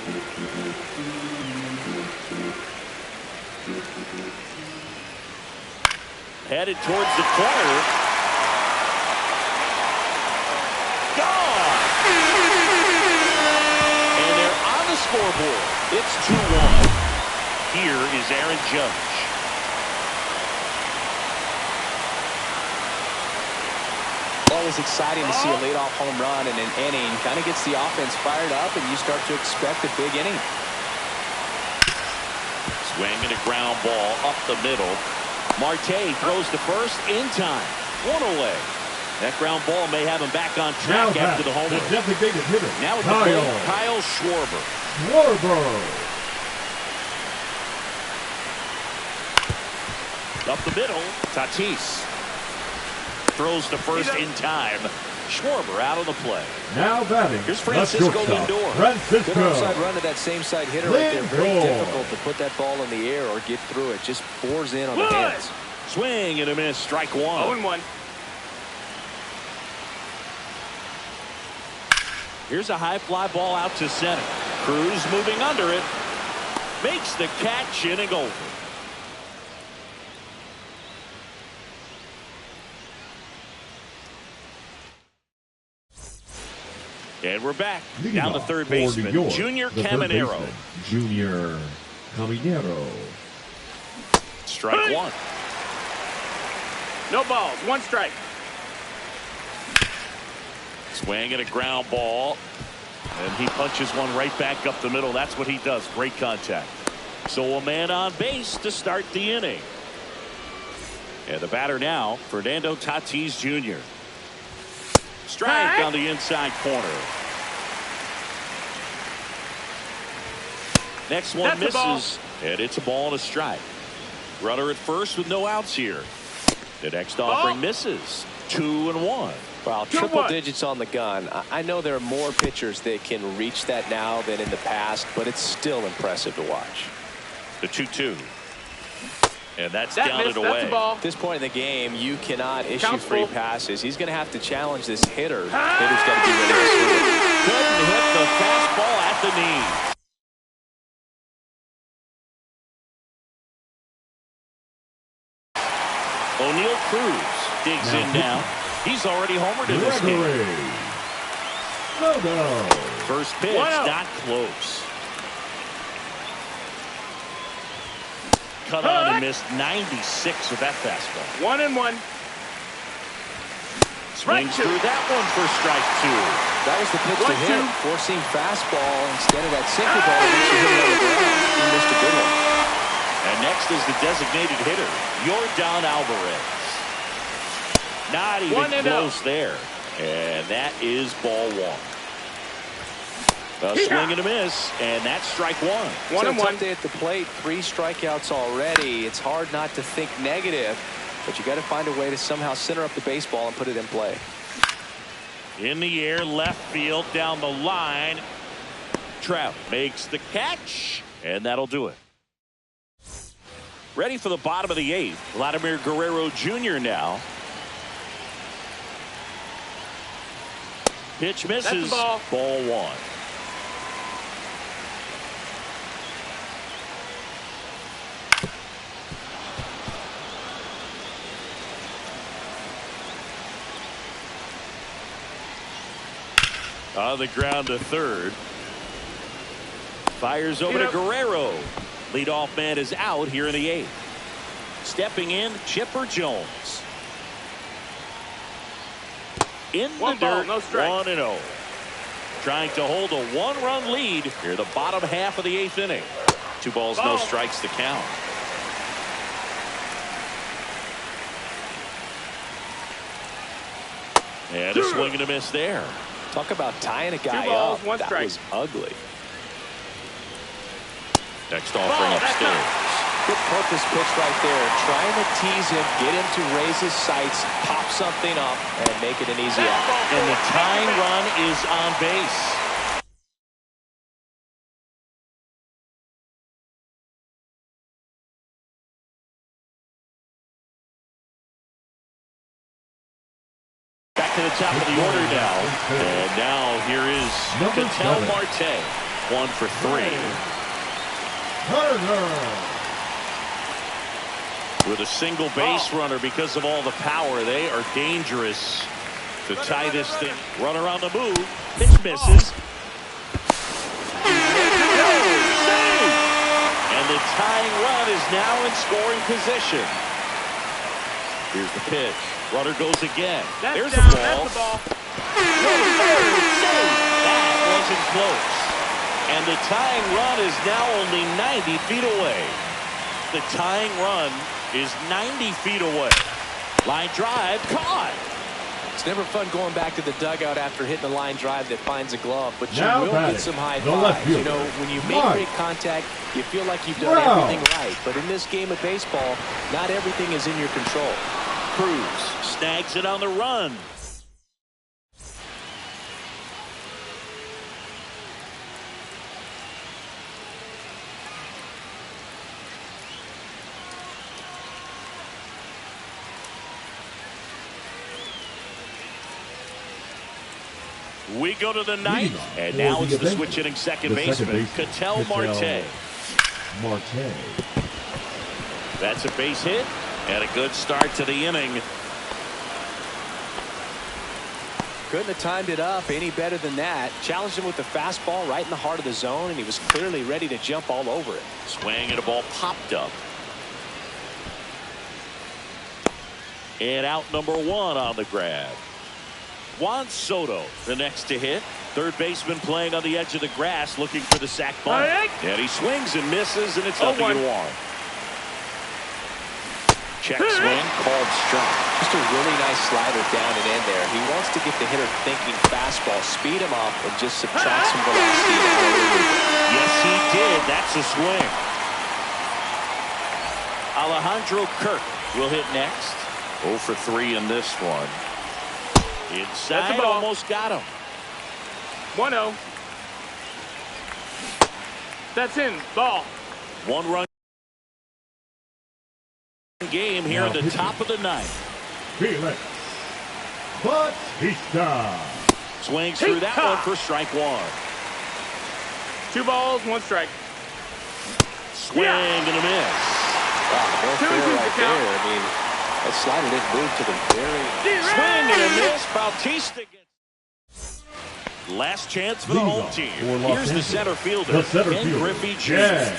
Headed towards the corner. Gone! And they're on the scoreboard. It's 2-1. Here is Aaron Judge. Always exciting to see a leadoff home run in an inning. Kind of gets the offense fired up, and you start to expect a big inning. Swinging a ground ball up the middle. Marte throws to first in time. 1 away. That ground ball may have him back on track after the home run. The designated hitter, Now with the plate, Kyle Schwarber. Up the middle, Tatis. Throws to first in time. Schwarber out of the play. Now batting. Here's Francisco Lindor. Good outside run to that same side hitter right there. Very difficult to put that ball in the air or get through it. Just bores in on the hands. Swing and a miss. Strike 1. 0-1. Here's a high fly ball out to center. Cruz moving under it. Makes the catch, inning over. And we're back. Leading Down to off third for New baseman, York, Junior the third Caminero. baseman, Junior Caminero. Strike one. No balls. One strike. Swing and a ground ball. And he punches one right back up the middle. That's what he does. Great contact. So a man on base to start the inning. And the batter now, Fernando Tatis Jr. Strike on the inside corner. Next one misses. And it's a ball and a strike. Runner at first with no outs here. The next offering misses. 2-1. Wow, triple digits on the gun. I know there are more pitchers that can reach that now than in the past, but it's still impressive to watch. The 2-2. And that's down and away. At this point in the game, you cannot issue free passes. He's going to have to challenge this hitter. Hitter's got to be ready to swing. Couldn't hit the fastball at the knee. O'Neill Cruz digs in now. He's already homered in this game. First pitch, not close. Cut on and missed 96 with that fastball. 1-1. Swings through that one for strike two. That was the pitch to hit. Four-seam fastball instead of that sinker ball. He hit it on the ground. He missed a good one. And next is the designated hitter, Yordan Alvarez. Not even close there. And that is ball one. A swing and a miss, and that's strike one. 1-1 day at the plate. 3 strikeouts already. It's hard not to think negative, but you got to find a way to somehow center up the baseball and put it in play. In the air, left field, down the line. Trout makes the catch, and that'll do it. Ready for the bottom of the 8th. Vladimir Guerrero Jr. now. Pitch misses. Ball one. On the ground to third. Fires over to Guerrero. Leadoff man is out here in the 8th. Stepping in, Chipper Jones. In the dirt, 1-0. Trying to hold a 1-run lead here the bottom half of the 8th inning. 2 balls, no strikes to count. And a swing and a miss there. Talk about tying a guy up. That was ugly. Next offering upstairs. Good purpose pitch right there. Trying to tease him, get him to raise his sights, pop something up, and make it an easy out. And the tying run is on base. Back to the top of the order now. And now here is Ketel Marte. 1 for 3. With a single base runner because of all the power, they are dangerous to tie this thing. Runner on the move. Pitch misses. And the tying run is now in scoring position. Here's the pitch. Runner goes again. There's the ball. That wasn't close. And the tying run is now only 90 feet away. The tying run is 90 feet away. Line drive caught. It's never fun going back to the dugout after hitting a line drive that finds a glove, but you will get some high fives. You know, when you make great contact, you feel like you've done everything right. But in this game of baseball, not everything is in your control. Cruz snags it on the run. We go to the 9th, and now it's the switch hitting second baseman, Ketel Marte. That's a base hit, and a good start to the inning. Couldn't have timed it up any better than that. Challenged him with the fastball right in the heart of the zone, and he was clearly ready to jump all over it. Swing and a ball popped up. And out number 1 on the grab. Juan Soto, the next to hit. Third baseman playing on the edge of the grass, looking for the sac bunt. And he swings and misses, and it's 0-1. Check swing, called strike. Just a really nice slider down and in there. He wants to get the hitter thinking fastball, speed him up, and just subtract some velocity. Yes, he did. That's a swing. Alejandro Kirk will hit next. 0 for 3 in this one. Inside, almost got him. 1-0. That's in. Ball. 1-run game here at the top of the ninth. Felix Bautista. Swings through that one for strike 1. 2 balls, 1 strike. Swing and a miss. Wow, no fair right there. I mean, that slider didn't move to the very swing and a miss. Bautista gets last chance for the home team. Here's the center fielder, Ken Griffey Jr.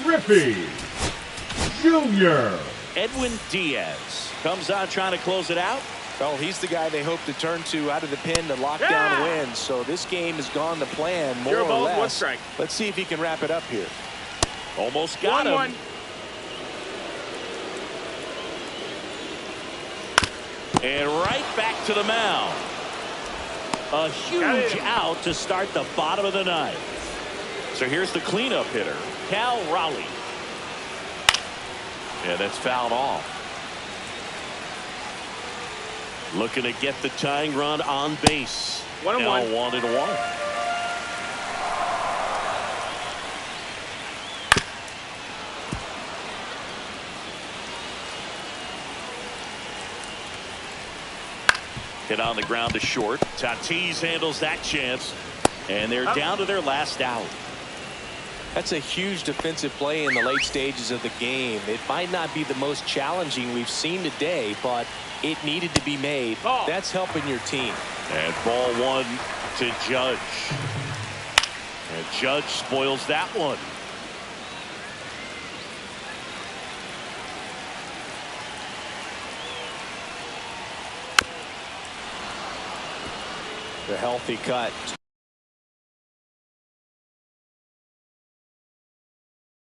Griffey Jr. Edwin Diaz comes on trying to close it out. Well, he's the guy they hope to turn to out of the pen to lock down wins. So this game has gone to plan more or less. 1 strike. Let's see if he can wrap it up here. Almost got him. 1-1. And right back to the mound. A huge out to start the bottom of the ninth. So here's the cleanup hitter, Cal Raleigh. Yeah, that's fouled off. Looking to get the tying run on base. 1-1. Now 1-1. Hit on the ground to short. Tatis handles that chance. And they're down to their last out. That's a huge defensive play in the late stages of the game. It might not be the most challenging we've seen today, but it needed to be made. That's helping your team. And ball 1 to Judge. And Judge spoils that one. The healthy cut.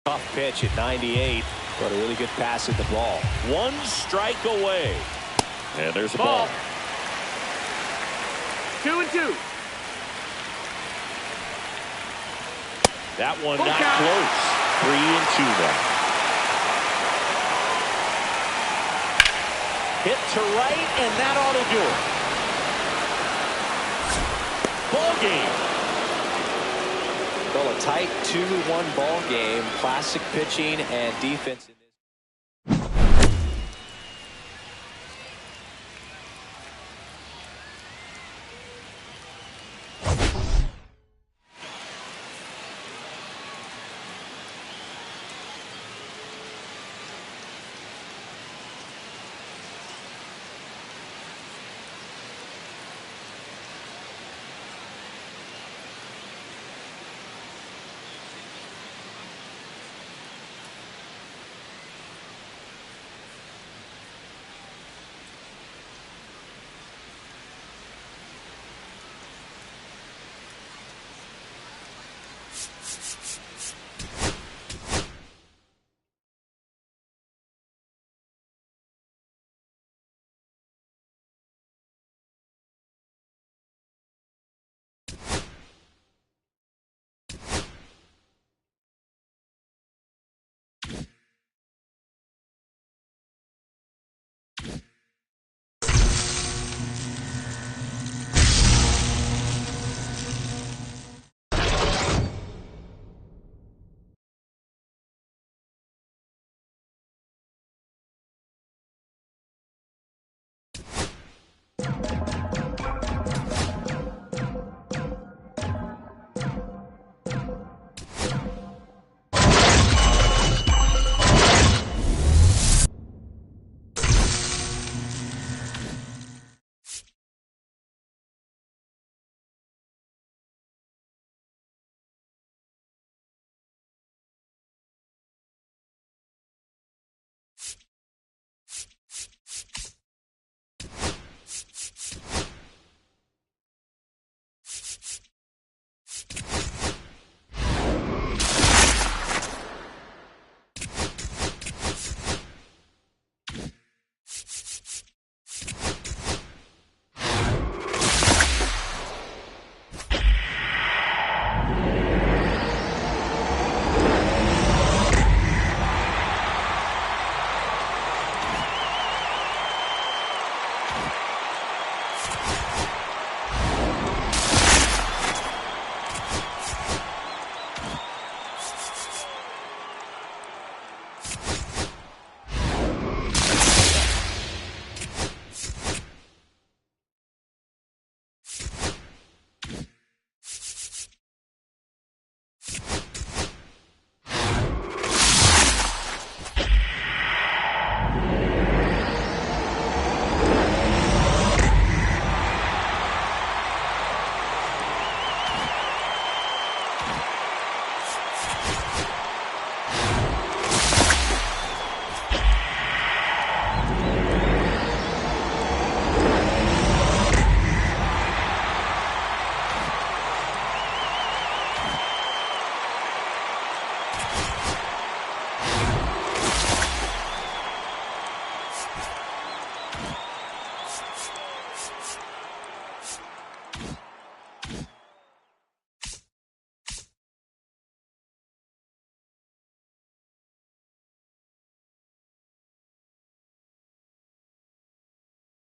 Tough pitch at 98, but a really good pass at the ball. 1 strike away. And there's a ball. 2-2. That one not close. 3-2 now. Hit to right, and that ought to do it. Ball game. Well, a tight 2-1 ball game. Classic pitching and defense.